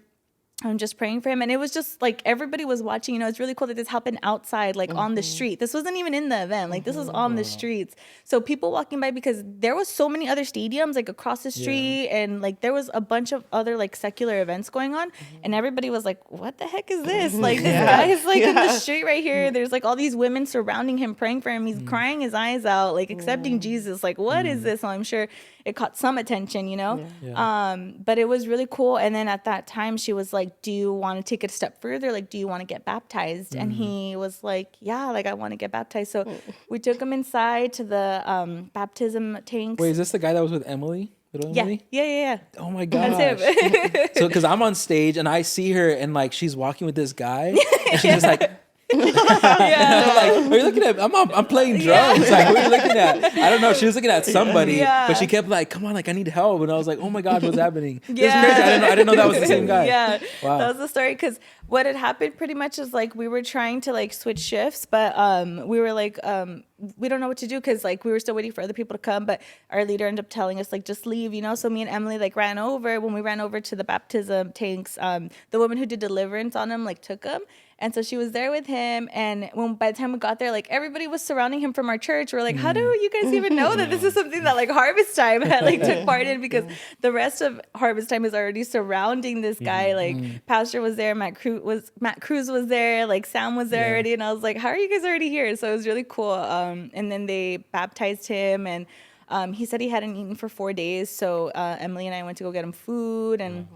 D: I'm just praying for him. And it was just, like, everybody was watching. You know, it's really cool that this happened outside, like, on the street. This wasn't even in the event. Like, this was on the streets. So people walking by, because there was so many other stadiums, like, across the street. And, like, there was a bunch of other, like, secular events going on. And everybody was like, what the heck is this? Like, this guy is, like, in the street right here. There's, like, all these women surrounding him, praying for him. He's crying his eyes out, like, accepting Jesus. Like, what is this? So I'm sure it caught some attention, you know? But it was really cool. And then at that time, she was like, do you want to take it a step further? Like, do you want to get baptized? And he was like, yeah, like, I want to get baptized. So we took him inside to the baptism tanks.
A: Wait, is this the guy that was with Emily? Emily?
D: Yeah.
A: Oh my gosh.
D: That's him.
A: So, because I'm on stage and I see her and, like, she's walking with this guy and she's just like, I'm like, are you looking at? I'm playing drums. Like, what are you looking at? I don't know. She was looking at somebody, but she kept like, come on, like, I need help. And I was like, oh my God, what's happening? This is crazy. I didn't know that was the same guy.
D: Yeah,
A: wow.
D: That was the story. Because what had happened pretty much is, like, we were trying to, like, switch shifts, but we were like, we don't know what to do, because, like, we were still waiting for other people to come, but our leader ended up telling us, like, just leave, you know? So me and Emily, like, ran over. When we ran over to the baptism tanks, the woman who did deliverance on him, like, took him. And so she was there with him. And by the time we got there, like, everybody was surrounding him from our church. We're like, how do you guys even know that this is something that, like, Harvest Time had, like, took part in? Because the rest of Harvest Time is already surrounding this guy. Like, Pastor was there, Matt Cruz was there, like, Sam was there already. And I was like, how are you guys already here? So it was really cool. And then they baptized him, and he said he hadn't eaten for 4 days. So Emily and I went to go get him food and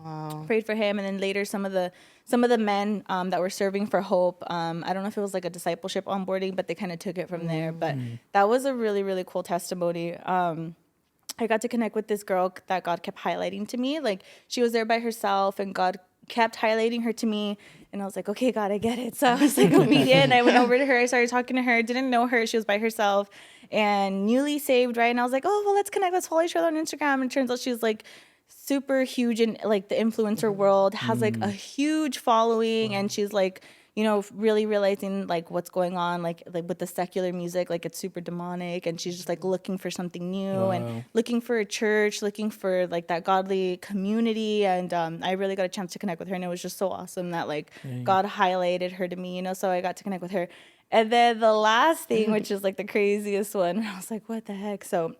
D: prayed for him. And then later, some of the men that were serving for Hope, I don't know if it was like a discipleship onboarding, but they kind of took it from there. But that was a really, really cool testimony. I got to connect with this girl that God kept highlighting to me. Like, she was there by herself, and God kept highlighting her to me. And I was like, okay, God, I get it. So I was like obedient. I went over to her. I started talking to her. Didn't know her. She was by herself and newly saved, right? And I was like, oh, well, let's connect. Let's follow each other on Instagram. And it turns out she was, like, super huge in, like, the influencer world, has, like, a huge following. And she's, like, you know, really realizing, like, what's going on, like with the secular music, like, it's super demonic. And she's just, like, looking for something new and looking for a church, looking for, like, that godly community. And I really got a chance to connect with her. And it was just so awesome that, like, God highlighted her to me, you know, so I got to connect with her. And then the last thing, which is like the craziest one, I was like, what the heck? So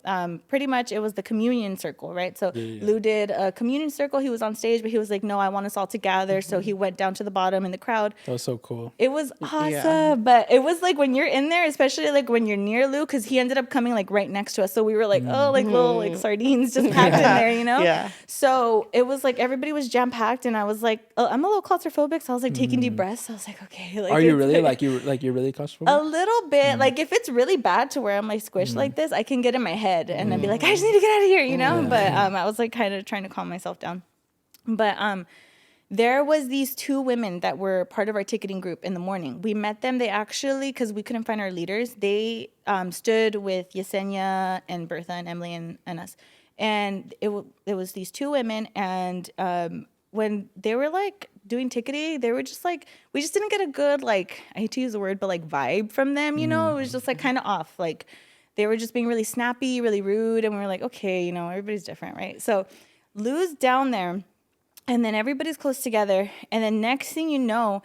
D: pretty much it was the communion circle, right? So Lou did a communion circle. He was on stage, but he was like, no, I want us all to gather. So he went down to the bottom in the crowd.
A: That was so cool.
D: It was awesome. But it was like when you're in there, especially like when you're near Lou, because he ended up coming like right next to us. So we were like, oh, like little like sardines just packed in there, you know?
C: Yeah.
D: So it was like everybody was jam packed, and I was like, I'm a little claustrophobic, so I was like taking deep breaths. I was like, okay. Like,
A: Are you really you're really claustrophobic?
D: a little bit. Like if it's really bad to where I'm like squished like this, I can get in my head and then be like, I just need to get out of here, you know? But I was like kind of trying to calm myself down. But there was these two women that were part of our ticketing group in the morning. We met them. They actually, because we couldn't find our leaders, they stood with Yesenia and Bertha and Emily and us. And it was these two women. And when they were like doing ticketing, they were just like, we just didn't get a good, like, I hate to use the word, but like vibe from them, you know? It was just like kind of off. Like they were just being really snappy, really rude. And we were like, okay, you know, everybody's different, right? So Lou's down there. And then everybody's close together. And then next thing you know,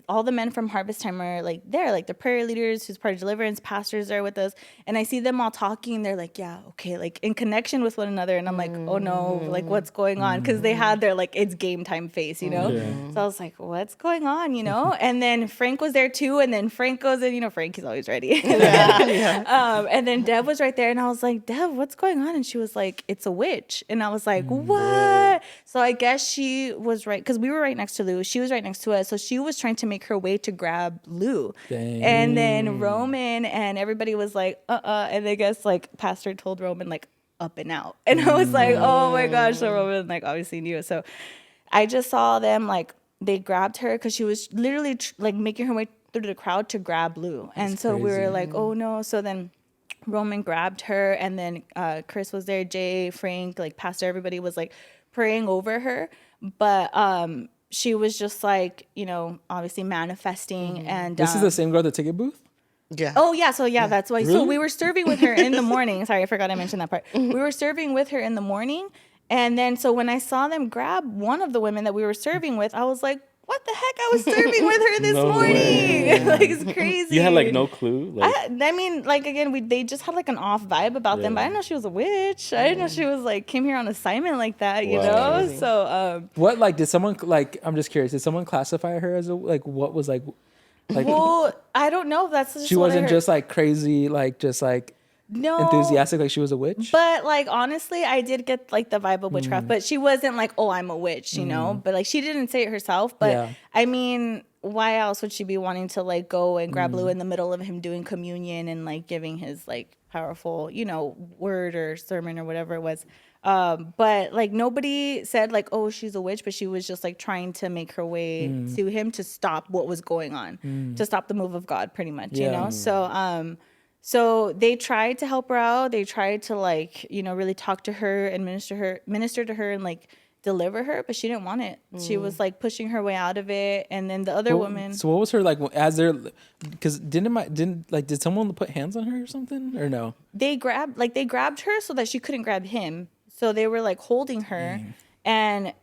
D: all the men from Harvest Time are like there, like the prayer leaders who's part of Deliverance, pastors are with us. And I see them all talking. And they're like, yeah, okay, like in connection with one another. And I'm like, oh no, like what's going on? Because they had their like, it's game time face, you know? Yeah. So I was like, what's going on, you know? And then Frank was there too. And then Frank goes in, you know, Frank, he's always ready. And then Deb was right there. And I was like, Deb, what's going on? And she was like, it's a witch. And I was like, what? So I guess she was right, because we were right next to Lou. She was right next to us. So she was trying to make her way to grab Lou.
A: Dang.
D: And then Roman and everybody was like, and I guess like Pastor told Roman like up and out. And I was like, oh my gosh. So Roman like obviously knew. So I just saw them like, they grabbed her because she was literally like making her way through the crowd to grab Lou. And so we were like, oh no. So then Roman grabbed her, and then Chris was there, Jay, Frank, like Pastor, everybody was like praying over her. But she was just like, you know, obviously manifesting. And
A: this is the same girl at the ticket booth?
C: Yeah.
D: Oh yeah, so yeah, that's why. Really? So we were serving with her in the morning. Sorry, I forgot I mentioned that part. We were serving with her in the morning, and then so when I saw them grab one of the women that we were serving with, I was like, what the heck? I was serving with her this morning. Like, it's crazy.
B: You had like no clue. Like,
D: I mean, like again, they just had like an off vibe about them. But I didn't know she was a witch. I didn't know she was like came here on assignment like that. You know. Crazy. So
A: what like did someone like? I'm just curious. Did someone classify her as a like? What was like?
D: Well, I don't know. That's just
A: she wasn't just like crazy, like just like.
D: No.
A: Enthusiastic, like she was a witch?
D: But, like, honestly, I did get, like, the vibe of witchcraft. But she wasn't like, oh, I'm a witch, you know? But, like, she didn't say it herself. But, I mean, why else would she be wanting to, like, go and grab Lou in the middle of him doing communion and, like, giving his, like, powerful, you know, word or sermon or whatever it was. But, like, nobody said, like, oh, she's a witch. But she was just, like, trying to make her way to him to stop what was going on. To stop the move of God, pretty much, you know? So they tried to help her out. They tried to, like, you know, really talk to her and minister to her and, like, deliver her, but she didn't want it. She was, like, pushing her way out of it. And then the other woman.
A: So what was her, like, as they're, because did someone put hands on her or something, or no? They grabbed
D: her so that she couldn't grab him. So they were, like, holding her. And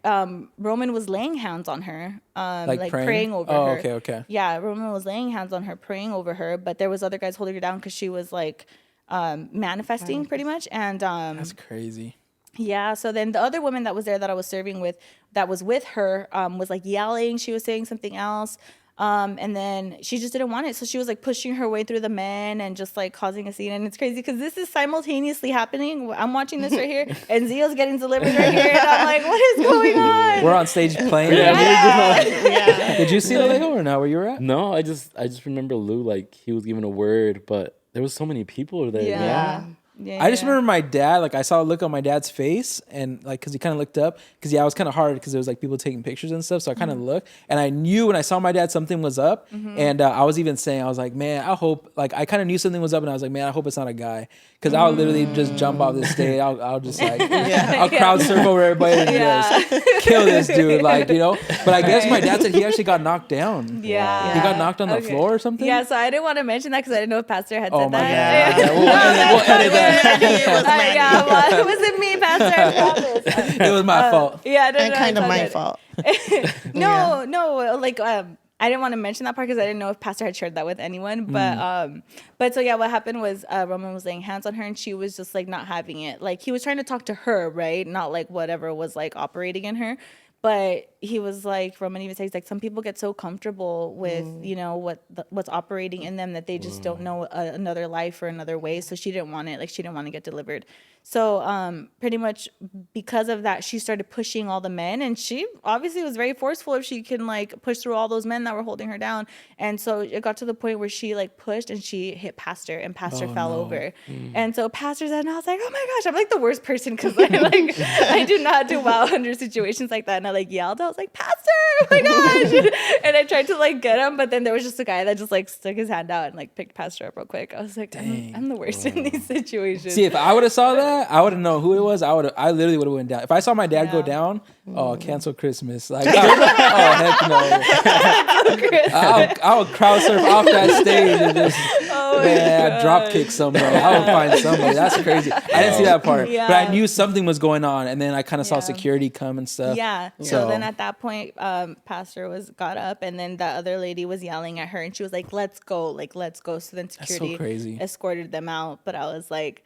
D: Roman was laying hands on her, like praying over her.
A: Oh, okay.
D: Yeah, Roman was laying hands on her, praying over her. But there was other guys holding her down because she was like manifesting pretty much. And
A: that's crazy.
D: Yeah. So then the other woman that was there that I was serving with, that was with her, was like yelling. She was saying something else. And then she just didn't want it. So she was like pushing her way through the men and just like causing a scene. And it's crazy because this is simultaneously happening. I'm watching this right here and Xio's getting delivered right here. And I'm like, what is going on?
A: We're on stage playing.
D: Yeah.
A: Did you see Alejo or no? Where you were at?
B: No, I just remember Lou, like he was giving a word, but there was so many people there.
D: Yeah.
A: I just remember my dad, like I saw a look on my dad's face and like, cause he kind of looked up cause it was kind of hard cause there was like people taking pictures and stuff. So I kind of looked and I knew when I saw my dad, something was up. And I was even saying, I was like, man, I hope, like, I kind of knew something was up and I was like, man, I hope it's not a guy. Cause I'll literally just jump off this stage. I'll just like, I'll crowd surf over everybody and just kill this dude. Like, you know, but I guess my dad said he actually got knocked down.
D: Yeah.
A: He got knocked on the floor or something.
D: Yeah. So I didn't want to mention that cause I didn't know if Pastor had said
A: my
D: that.
A: God. We'll edit that.
D: It wasn't me, Pastor. I promise.
A: It was my fault.
D: Yeah,
C: and kind of my fault.
D: No, like I didn't want to mention that part because I didn't know if Pastor had shared that with anyone. But so yeah, what happened was Roman was laying hands on her and she was just like not having it. Like he was trying to talk to her, right? Not like whatever was like operating in her. But he was like, Roman even says, like, some people get so comfortable with, you know, what's operating in them that they just don't know another life or another way. So she didn't want it. Like, she didn't want to get delivered. So pretty much because of that, she started pushing all the men. And she obviously was very forceful if she can, like, push through all those men that were holding her down. And so it got to the point where she, like, pushed and she hit Pastor. And Pastor fell over. And so Pastor said, and I was like, oh, my gosh, I'm, like, the worst person because, like, I do not do well under situations like that. And I, like, yelled. I was like, Pastor, oh, my gosh. And I tried to, like, get him. But then there was just a guy that just, like, stuck his hand out and, like, picked Pastor up real quick. I was like, I'm the worst in these situations.
A: See, if I would have saw that, I would have known who it was. I literally would have went down. If I saw my dad go down, cancel Christmas. Like, oh heck no. I would crowd surf off that stage and just drop kick somebody. I would find somebody. That's crazy. I didn't see that part, but I knew something was going on, and then I kind of saw security come and stuff.
D: Yeah. So then at that point, Pastor got up, and then that other lady was yelling at her, and she was like, "Let's go, like let's go." So then security escorted them out, but I was like,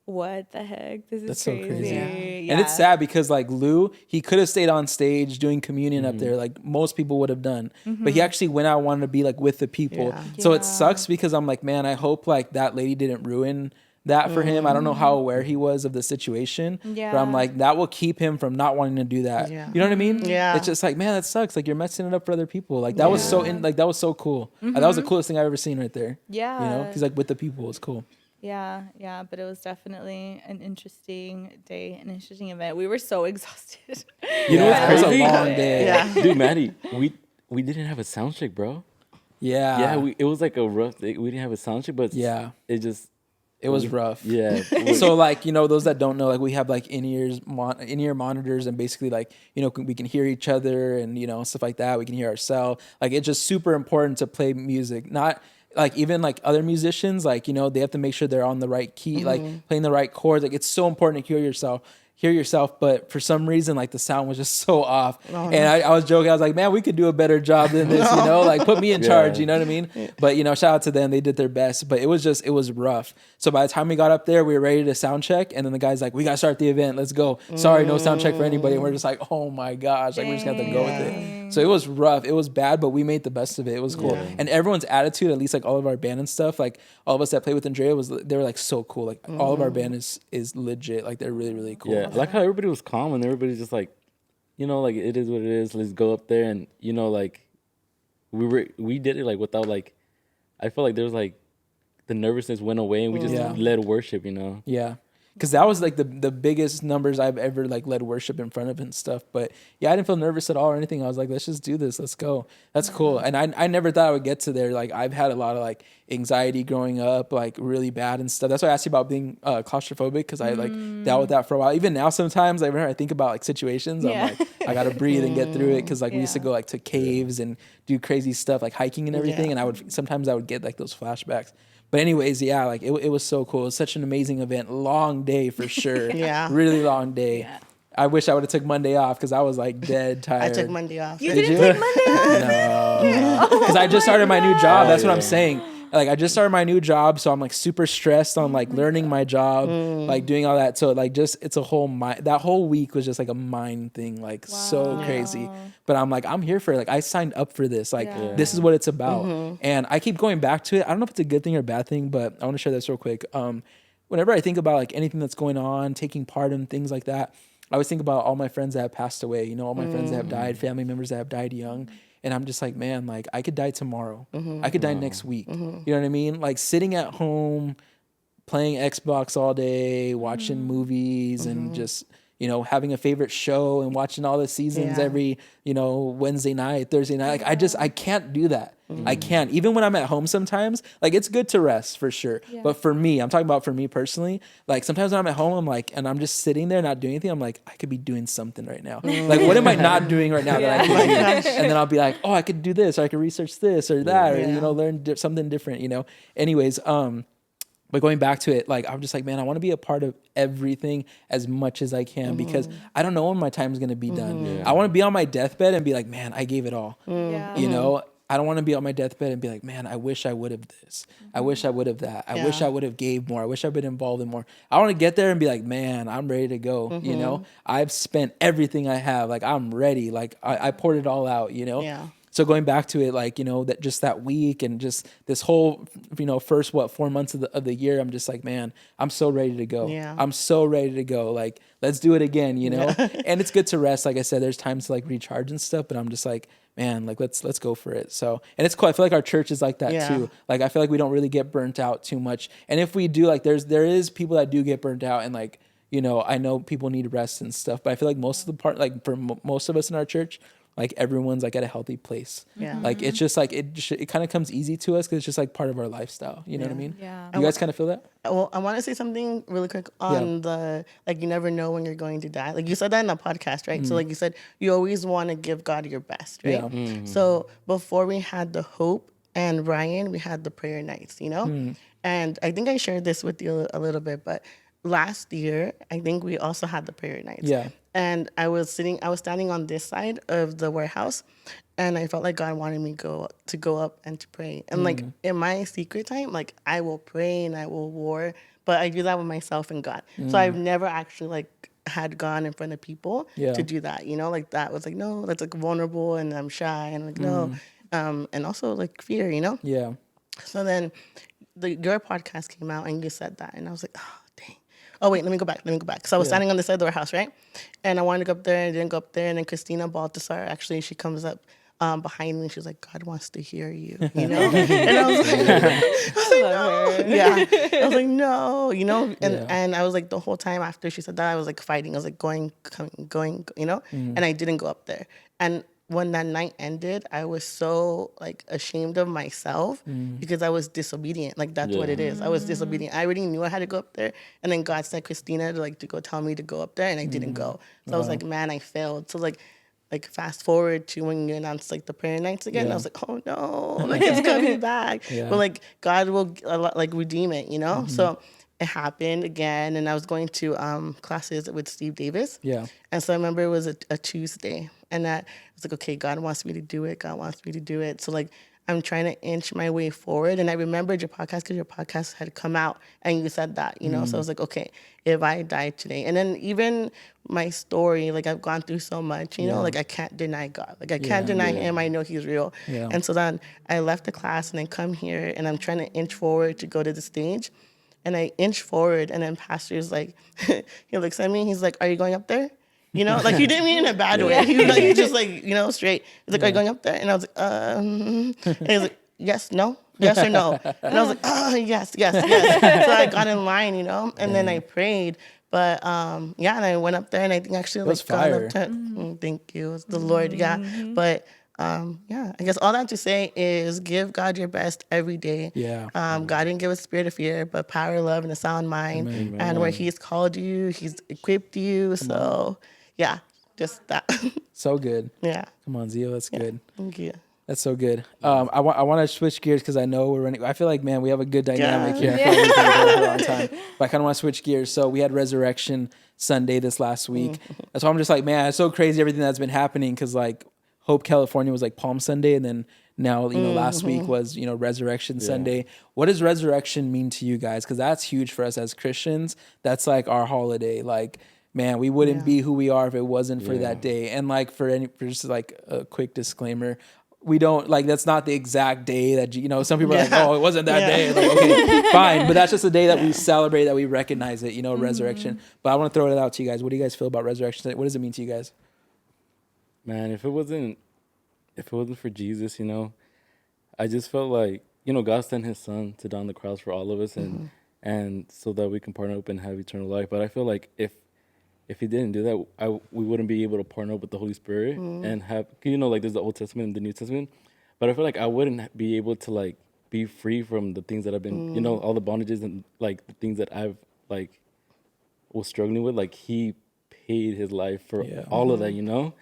D: what the heck? This is crazy. So crazy. Yeah.
A: And it's sad because like Lou, he could have stayed on stage doing communion up there like most people would have done. But he actually went out, wanted to be like with the people. So it sucks because I'm like, man, I hope like that lady didn't ruin that for him. I don't know how aware he was of the situation. But I'm like, that will keep him from not wanting to do that. You know what I mean? It's just like, man, that sucks. Like you're messing it up for other people. Like that was so that was so cool. That was the coolest thing I've ever seen right there.
D: Yeah.
A: You know, he's like with the people. It's cool.
D: Yeah, but it was definitely an interesting day, an interesting event. We were so exhausted.
B: You know what's crazy?
A: It was a long day.
C: Yeah.
B: Dude, Manny, we didn't have a sound check, bro.
A: Yeah.
B: It was like a rough day. We didn't have a sound check, but
A: it was rough.
B: Yeah.
A: So like, you know, those that don't know, like we have like in-ear monitors and basically like, you know, we can hear each other and, you know, stuff like that. We can hear ourselves. Like it's just super important to play music. Not like even like other musicians, like, you know, they have to make sure they're on the right key, like playing the right chords. Like it's so important to hear yourself, but for some reason like the sound was just so off. And I was joking, I was like, man, we could do a better job than this, you know, like put me in charge, you know what I mean? But you know, shout out to them, they did their best, but it was rough. So by the time we got up there, we were ready to sound check, and then the guy's like, we gotta start the event, let's go. Sorry, no sound check for anybody. And we're just like, oh my gosh, like we just got to go with it. So it was rough, it was bad, but we made the best of it. It was cool. And everyone's attitude, at least like all of our band and stuff, like all of us that played with Andrea, they were like so cool. Like all of our band is legit, like they're really, really cool.
B: Yeah, I like how everybody was calm and everybody's just like, you know, like it is what it is. Let's go up there, and you know, like we did it like without like, I felt like there was like the nervousness went away and we just led worship, you know.
A: Yeah. Because that was like the biggest numbers I've ever like led worship in front of and stuff. But yeah, I didn't feel nervous at all or anything. I was like, let's just do this. Let's go. That's cool. And I never thought I would get to there. Like I've had a lot of like anxiety growing up, like really bad and stuff. That's why I asked you about being claustrophobic, because I like dealt with that for a while. Even now, sometimes like whenever I think about like situations, I'm like, I gotta breathe and get through it. Because like we used to go like to caves and do crazy stuff like hiking and everything. And I would get like those flashbacks. But anyways, yeah, like it was so cool. It was such an amazing event. Long day for sure. Really long day. Yeah. I wish I would have took Monday off because I was like dead tired.
C: I took Monday off.
D: You didn't take Monday off?
A: No. Because I just started my new job. That's what I'm saying. Like I just started my new job, so I'm like super stressed on like learning my job, like doing all that. So like just it's a whole mind. That whole week was just like a mind thing, like so crazy. But I'm like, I'm here for it. Like I signed up for this. Like this is what it's about. And I keep going back to it. I don't know if it's a good thing or a bad thing, but I want to share this real quick. Whenever I think about like anything that's going on, taking part in things like that, I always think about all my friends that have passed away. You know, all my friends that have died, family members that have died young. And I'm just like, man, like I could die tomorrow. I could die next week. You know what I mean? Like sitting at home, playing Xbox all day, watching movies and just, you know, having a favorite show and watching all the seasons every, you know, Wednesday night, Thursday night. Like I can't do that. I can't. Even when I'm at home sometimes, like it's good to rest for sure. But for me, I'm talking about for me personally, like sometimes when I'm at home, I'm like, and I'm just sitting there not doing anything. I'm like, I could be doing something right now. Like, what am I not doing right now that I could do? And then I'll be like, oh, I could do this, or I could research this or that, or, you know, learn something different, you know? Anyways, but going back to it, like, I'm just like, man, I want to be a part of everything as much as I can because I don't know when my time is going to be done. I want to be on my deathbed and be like, man, I gave it all, you know? I don't want to be on my deathbed and be like, man, I wish I would have this. I wish I would have that. I wish I would have gave more. I wish I'd been involved in more. I want to get there and be like, man, I'm ready to go. You know, I've spent everything I have. Like, I'm ready. Like, I poured it all out, you know?
C: Yeah.
A: So going back to it, like, you know, that just that week and just this whole, you know, first 4 months of the year, I'm just like, man, I'm so ready to go.
C: Yeah.
A: I'm so ready to go. Like, let's do it again, you know? And it's good to rest. Like I said, there's times to like recharge and stuff, but I'm just like, man, like let's go for it. So, and it's cool. I feel like our church is like that too. Like, I feel like we don't really get burnt out too much. And if we do, like there is people that do get burnt out, and like, you know, I know people need rest and stuff, but I feel like most of the part, like for most of us in our church, like everyone's like at a healthy place.
C: Yeah.
A: Like it's just like it kind of comes easy to us because it's just like part of our lifestyle. You know what I mean?
D: Yeah.
A: You guys kind of feel that?
C: Well, I want to say something really quick on the, like, you never know when you're going to die. Like you said that in the podcast, right? So like you said, you always want to give God your best, right?
A: Yeah.
C: So before we had the Hope and Ryan, we had the prayer nights, you know? And I think I shared this with you a little bit, but last year, I think we also had the prayer nights.
A: Yeah.
C: And I was standing on this side of the warehouse, and I felt like God wanted me to go up and to pray. And like in my secret time, like I will pray and I will war, but I do that with myself and God. So I've never actually like had gone in front of people to do that. You know, like that was like, no, that's like vulnerable and I'm shy and like no, and also like fear. You know.
A: Yeah.
C: So then your podcast came out and you said that, and I was like, oh, dang. Oh, wait, let me go back. So I was standing on the side of the warehouse, right? And I wanted to go up there, and I didn't go up there. And then Cristina Baltasar, actually, she comes up behind me, and she's like, God wants to hear you, you know? And I was like, no. Yeah. I was like, no, you know? And I was like, the whole time after she said that, I was like fighting. I was like going, you know? And I didn't go up there. And when that night ended, I was so like ashamed of myself because I was disobedient. Like that's what it is. I was disobedient. I already knew I had to go up there, and then God sent Cristina to go tell me to go up there, and I didn't go. So I was like, man, I failed. So like fast forward to when you announced like the prayer nights again, I was like, oh no, like it's coming back. But like God will like redeem it, you know. So it happened again, and I was going to classes with Steve Davis.
A: Yeah.
C: And so I remember it was a Tuesday, and I was like, okay, God wants me to do it. God wants me to do it. So like I'm trying to inch my way forward. And I remembered your podcast because your podcast had come out and you said that, you know. So I was like, okay, if I die today. And then even my story, like I've gone through so much, you know, like I can't deny God. Like I can't deny him. I know he's real. Yeah. And so then I left the class and I come here and I'm trying to inch forward to go to the stage. And I inch forward, and then pastor's like, he looks at me, he's like, are you going up there? You know, like he didn't mean in a bad way. He was like, he just like, you know, straight. He's like, are you going up there? And I was like, And he's like, yes, no, yes or no. And I was like, oh, yes. So I got in line, you know, and then I prayed. But yeah, and I went up there, and I think actually like God up to, thank you, it's the Lord, But yeah, I guess all that to say is give God your best every day.
A: Yeah.
C: God didn't give us a spirit of fear, but power, love, and a sound mind.
A: Amen.
C: And where He's called you, He's equipped you. So yeah, just that.
A: So good.
C: Yeah.
A: Come on, Xio, that's good.
C: Thank you.
A: That's so good. I want to switch gears because I know we're running. I feel like, man, we have a good dynamic here. I feel like we can go for a long time. But I kind of want to switch gears. So we had Resurrection Sunday this last week. So I'm just like, man, it's so crazy everything that's been happening because like Hope, California was like Palm Sunday, and then now, you know, last week was, you know, Resurrection Sunday. What does resurrection mean to you guys? Because that's huge for us as Christians. That's like our holiday. Like, man, we wouldn't be who we are if it wasn't for that day. And like for just like a quick disclaimer, we don't like that's not the exact day that you know. Some people are like, oh, it wasn't that day. Like, okay, fine, but that's just a day that we celebrate, that we recognize it. You know, resurrection. But I want to throw it out to you guys. What do you guys feel about resurrection? What does it mean to you guys?
B: Man, if it wasn't for Jesus, you know, I just felt like, you know, God sent His Son to die on the cross for all of us, and so that we can partner up and have eternal life. But I feel like if He didn't do that, we wouldn't be able to partner up with the Holy Spirit and have, you know, like there's the Old Testament and the New Testament. But I feel like I wouldn't be able to like be free from the things that I've been, you know, all the bondages and like the things that I've like was struggling with. Like He paid His life for all of that, you know.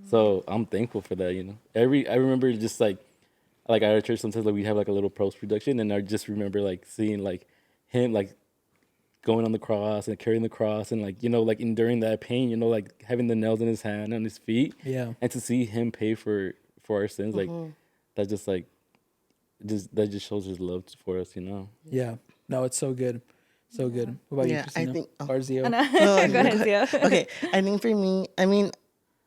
B: So I'm thankful for that, you know. I remember just like at our church sometimes like we have like a little post production, and I just remember like seeing like Him like going on the cross and carrying the cross and like, you know, like enduring that pain, you know, like having the nails in His hand and His feet. Yeah. And to see Him pay for our sins, like that just like that just shows his love for us, you know.
A: Yeah. No, it's so good. So good. What about you,
C: Yeah,
A: Cristina?
C: I think. Oh.
A: Barzio?
D: Go ahead, Xio.
C: Okay, I think for me, I mean,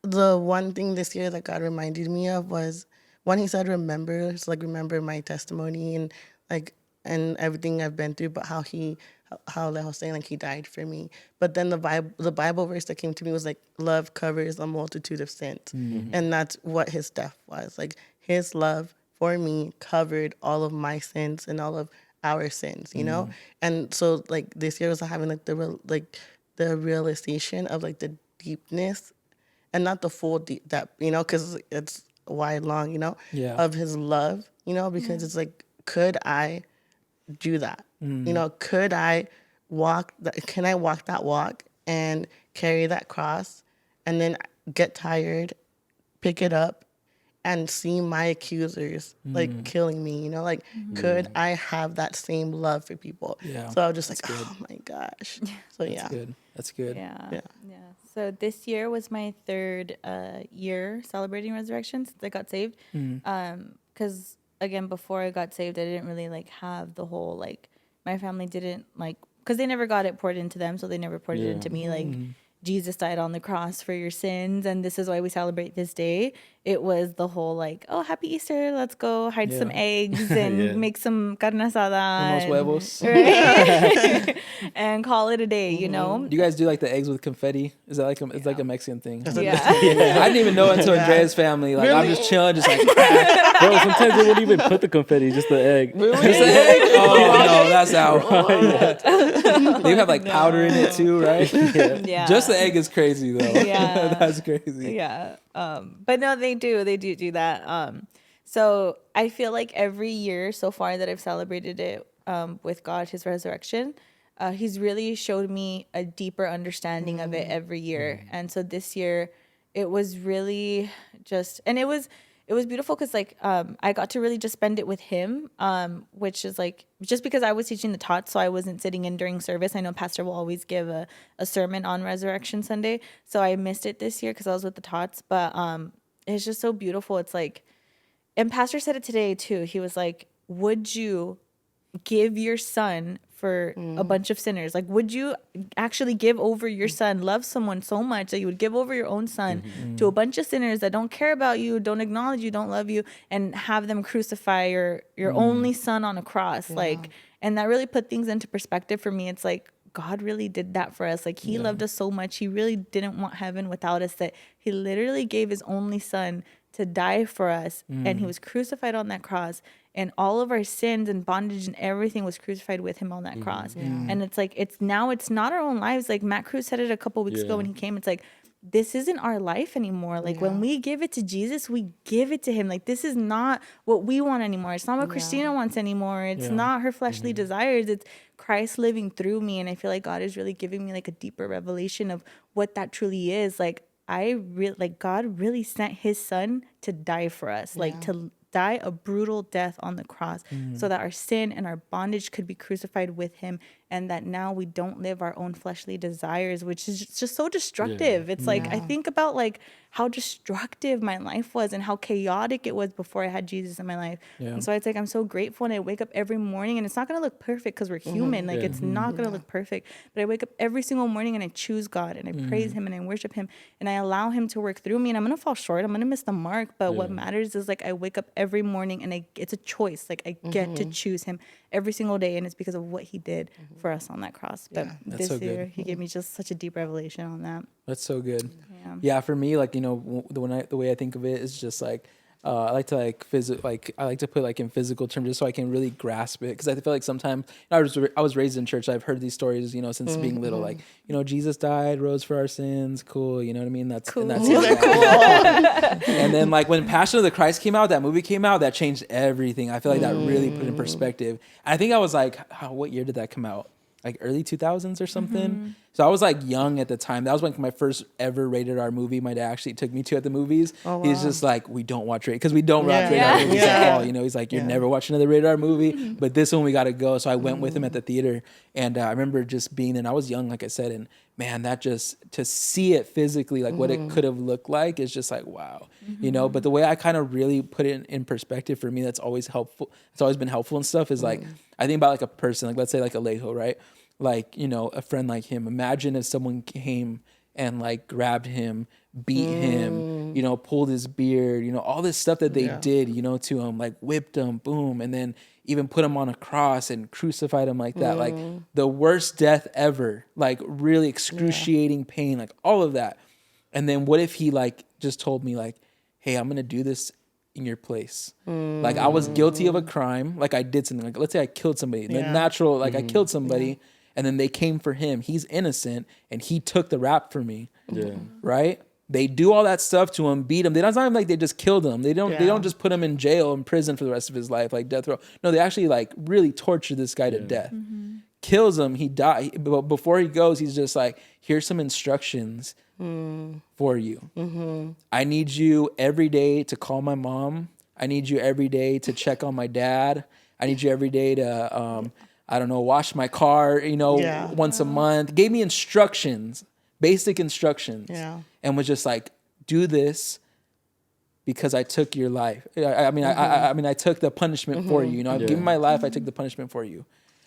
C: the one thing this year that God reminded me of was when He said, "Remember," it's like remember my testimony and like and everything I've been through, but how Alejo was saying like He died for me. But then the Bible verse that came to me was like, "Love covers a multitude of sins," and that's what His death was. Like His love for me covered all of my sins and all of our sins, you know. And so like this year was having like the realization of like the deepness and not the full deep depth, you know, because it's wide, long, you know,
A: Yeah.
C: of His love, you know, because it's like, could I do that? You know, could I can I walk that walk and carry that cross and then get tired, pick it up and see my accusers like killing me, you know, like could I have that same love for people?
A: Yeah,
C: So I was just like,
A: that's good.
C: oh my gosh. So yeah.
A: Good. That's good.
D: Yeah.
C: Yeah.
D: Yeah. So this year was my third year celebrating resurrection since I got saved. Because again, before I got saved, I didn't really like have the whole like my family didn't like because they never got it poured into them, so they never poured it into me. Like Jesus died on the cross for your sins, and this is why we celebrate this day. It was the whole like, oh, happy Easter, let's go hide some eggs and make some carne asada.
A: Unos huevos.
D: Right? And call it a day, you know?
A: Do you guys do like the eggs with confetti? Is that like it's like a Mexican thing?
D: Yeah.
A: I didn't even know until Andrea's family. Like I'm just chilling, just like
B: Bro, sometimes they wouldn't even put the confetti, just the egg.
A: just the egg. Oh no, that's out. They have like powder in it too, right?
D: Yeah.
A: Just the egg is crazy though.
D: Yeah.
A: That's crazy.
D: Yeah. But no, they do that. So I feel like every year so far that I've celebrated it with God, His resurrection, He's really showed me a deeper understanding of it every year. And so this year it was really just, and it was beautiful because like I got to really just spend it with Him, which is like just because I was teaching the tots, so I wasn't sitting in during service. I know Pastor will always give a sermon on Resurrection Sunday, so I missed it this year because I was with the tots. But it's just so beautiful. It's like, and Pastor said it today too. He was like, "Would you give your son for a bunch of sinners? Like, would you actually give over your son, love someone so much that you would give over your own son to a bunch of sinners that don't care about you, don't acknowledge you, don't love you, and have them crucify your only son on a cross?" Like, and that really put things into perspective for me. It's like, God really did that for us. Like, He loved us so much. He really didn't want heaven without us, that He literally gave His only son to die for us. And He was crucified on that cross, and all of our sins and bondage and everything was crucified with Him on that cross. And it's like, it's not our own lives. Like Matt Cruz said it a couple weeks ago when he came. It's like, this isn't our life anymore. Like when we give it to Jesus, we give it to Him. Like, this is not what we want anymore. It's not what Cristina wants anymore. It's not her fleshly desires. It's Christ living through me. And I feel like God is really giving me like a deeper revelation of what that truly is. Like, God really sent His son to die for us, like to die a brutal death on the cross, so that our sin and our bondage could be crucified with Him, and that now we don't live our own fleshly desires, which is just so destructive. It's like, I think about like how destructive my life was and how chaotic it was before I had Jesus in my life. And so it's like, I'm so grateful, and I wake up every morning, and it's not going to look perfect because we're human. Like it's not going to look perfect, but I wake up every single morning and I choose God and I praise Him and I worship Him and I allow Him to work through me. And I'm going to fall short. I'm going to miss the mark. But what matters is like, I wake up every morning and it's a choice. Like I get to choose Him every single day. And it's because of what He did for us on that cross. But this
A: so
D: year
A: good.
D: He gave me just such a deep revelation on that.
A: That's so good. Yeah, for me, like, you know, the way I think of it is just like, I like to put like in physical terms just so I can really grasp it, because I feel like sometimes, I was raised in church. I've heard these stories, you know, since being little, like, you know, Jesus died, rose for our sins. Cool, you know what I mean? That's cool. And and then like when Passion of the Christ came out, that movie came out, that changed everything. I feel like that really put it in perspective. I think I was like, what year did that come out? Like early 2000s or something. So I was like young at the time. That was like my first ever rated R movie. My dad actually took me to at the movies. Oh, wow. He's just like, we don't watch rated, because we don't watch rated R movies at all. You know, he's like, you're never watching another rated R movie, but this one we got to go. So I went with him at the theater, and I remember just being there. And I was young, like I said, and man, that just, to see it physically, like what it could have looked like, is just like, wow, you know. But the way I kind of really put it in perspective for me, that's always helpful. It's always been helpful and stuff, is like, I think about like a person, like let's say like Alejo, right? Like, you know, a friend like him. Imagine if someone came and like grabbed him, beat him, you know, pulled his beard, you know, all this stuff that they did, you know, to him, like whipped him, boom, and then even put him on a cross and crucified him like that. Like the worst death ever, like really excruciating pain, like all of that. And then what if he like just told me like, hey, I'm going to do this in your place. Like I was guilty of a crime. Like I did something, like let's say I killed somebody, the natural, like I killed somebody and then they came for him. He's innocent and he took the rap for me. Yeah. Right? They do all that stuff to him, beat him. It's not even like they just killed him. They don't just put him in jail, in prison for the rest of his life, like death row. No, they actually like really torture this guy to death. Kills him, he dies. But before he goes, he's just like, here's some instructions for you. I need you every day to call my mom. I need you every day to check on my dad. I need you every day to, I don't know, wash my car, you know, once a month. Gave me instructions, basic instructions. Yeah. And was just like, do this because I took your life. I mean, I took the punishment for you. You know, I've given my life. I took the punishment for you.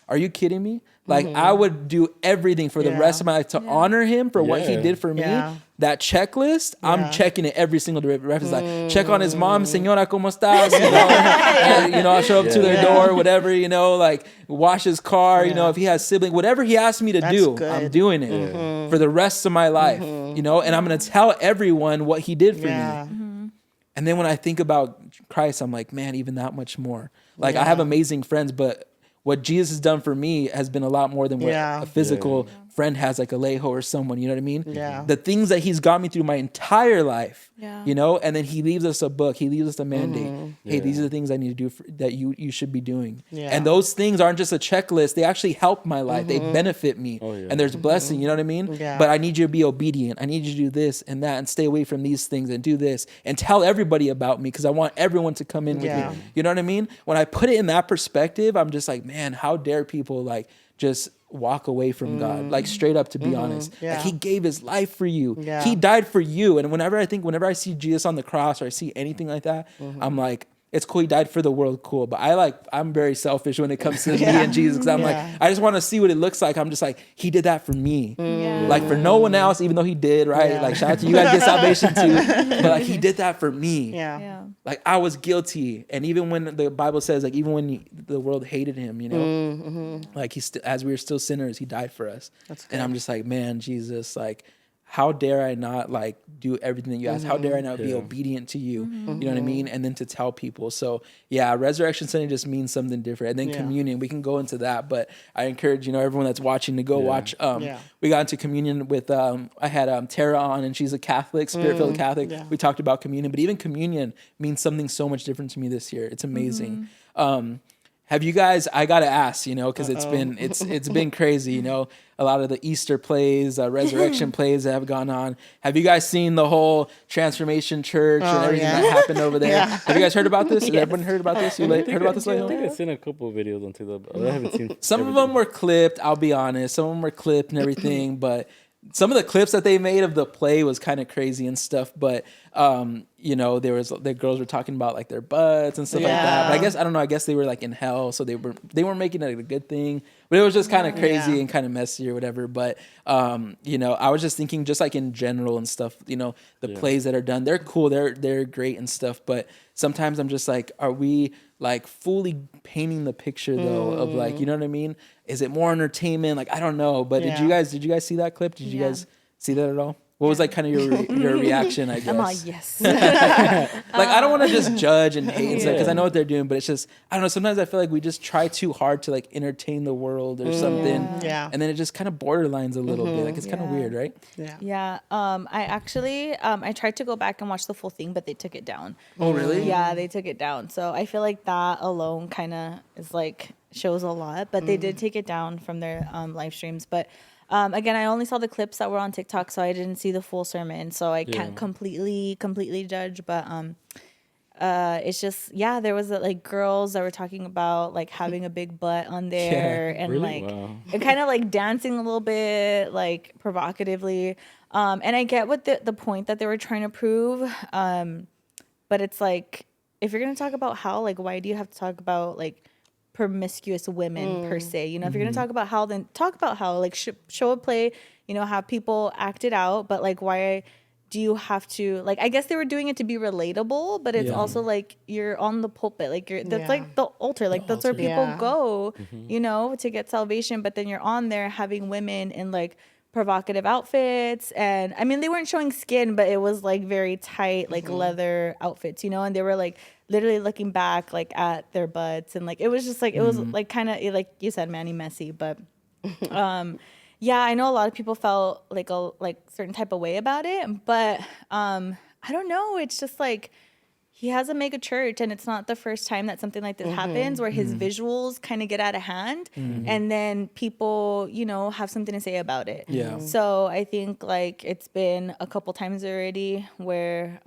A: Are you kidding me? Like I would do everything for the rest of my life to honor him for what he did for me. That checklist, I'm checking it every single day. It's like, check on his mom, señora, ¿cómo estás? You know, and, you know, I'll show up to their door, whatever, you know, like wash his car, you know, if he has siblings, whatever he asked me to do, I'm doing it for the rest of my life, you know, and I'm going to tell everyone what he did for me. And then when I think about Christ, I'm like, man, even that much more. Like I have amazing friends, but what Jesus has done for me has been a lot more than what a physical friend has, like Alejo or someone, you know what I mean? Yeah. The things that he's got me through my entire life, you know, and then he leaves us a book, he leaves us a mandate. Hey, these are the things I need to do that you should be doing. And those things aren't just a checklist, they actually help my life, they benefit me, and there's blessing, you know what I mean? But I need you to be obedient, I need you to do this and that and stay away from these things and do this and tell everybody about me because I want everyone to come in with me. You know what I mean? When I put it in that perspective, I'm just like, man, how dare people like just walk away from God, like straight up, to be honest. Like he gave his life for you. He died for you. And whenever I see Jesus on the cross or I see anything like that, I'm like, it's cool, he died for the world, cool. But I'm very selfish when it comes to me and Jesus, because I'm like, I just want to see what it looks like. I'm just like, he did that for me. Like for no one else, even though he did, right? Like shout out to you, guys get salvation too. But like he did that for me. Like I was guilty. And even when the Bible says, like even when the world hated him, you know, like as we were still sinners, he died for us. And I'm just like, man, Jesus, like, how dare I not like do everything that you ask? How dare I not be obedient to you? You know what I mean? And then to tell people. So yeah, Resurrection Sunday just means something different. And then communion, we can go into that, but I encourage, you know, everyone that's watching to go watch. We got into communion with, I had Tara on, and she's a Catholic, Spirit-filled Catholic. We talked about communion, but even communion means something so much different to me this year. It's amazing. Have you guys, I got to ask, you know, cause it's been crazy, you know, a lot of the Easter plays, resurrection plays that have gone on. Have you guys seen the whole Transformation Church and everything that happened over there? Have you guys heard about this? Has everyone heard about this? You heard about this?
B: I think I've seen a couple of videos on TikTok, but I haven't seen
A: some of them were clipped, I'll be honest. Some of them were clipped and everything, but some of the clips that they made of the play was kind of crazy and stuff, but you know, the girls were talking about like their butts and stuff like that. But I guess, I don't know, I guess they were like in hell, so they weren't making it a good thing. But it was just kind of crazy and kind of messy or whatever. But you know, I was just thinking, just like in general and stuff, you know, the plays that are done, they're cool, they're great and stuff. But sometimes I'm just like, are we like fully painting the picture though of like, you know what I mean? Is it more entertainment? Like, I don't know. But did you guys see that clip? Did you guys see that at all? What was like kind of your reaction, I guess?
D: I'm like, yes.
A: Like, I don't want to just judge and hate and stuff because I know what they're doing, but it's just, I don't know, sometimes I feel like we just try too hard to like entertain the world or something. And then it just kind of borderlines a little bit. Like, it's kind of weird, right?
D: I actually, I tried to go back and watch the full thing, but they took it down.
A: Oh, really?
D: Yeah, they took it down. So I feel like that alone kind of is like, shows a lot, but they did take it down from their live streams. But again, I only saw the clips that were on TikTok, so I didn't see the full sermon, so I can't completely judge. But it's just, there was like girls that were talking about like having a big butt on there and
B: really?
D: like
B: Wow.
D: and kind of like dancing a little bit like provocatively. And I get what the point that they were trying to prove. But it's like, if you're going to talk about how, like, why do you have to talk about like promiscuous women per se? You know, if you're going to talk about how, then talk about how, like, show a play, you know, have people act it out. But like, why do you have to, like, I guess they were doing it to be relatable, but it's also like you're on the pulpit, like that's like the altar, like that's where people go, you know, to get salvation. But then you're on there having women in like provocative outfits, and I mean they weren't showing skin, but it was like very tight, like leather outfits, you know, and they were like literally looking back like at their butts, and like it was just like it was like kind of like you said, Manny, messy, but yeah, I know a lot of people felt like a certain type of way about it, but I don't know. It's just like he has a mega church, and it's not the first time that something like this happens, where his visuals kind of get out of hand, and then people, you know, have something to say about it.
A: Yeah.
D: So I think like it's been a couple times already where,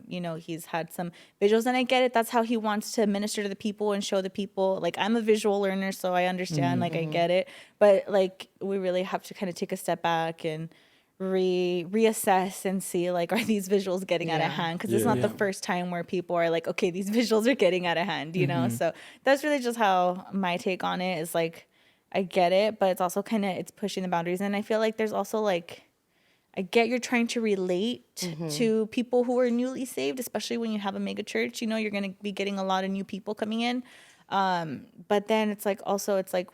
D: you know, he's had some visuals, and I get it. That's how he wants to minister to the people and show the people. Like, I'm a visual learner, so I understand. Like, I get it. But like, we really have to kind of take a step back and reassess and see, like, are these visuals getting out of hand? Because it's not the first time where people are like, okay, these visuals are getting out of hand, you know? So that's really just how my take on it is. Like, I get it, but it's also kind of, it's pushing the boundaries. And I feel like there's also like, I get you're trying to relate to people who are newly saved, especially when you have a mega church, you know, you're going to be getting a lot of new people coming in. But then it's like, also, it's like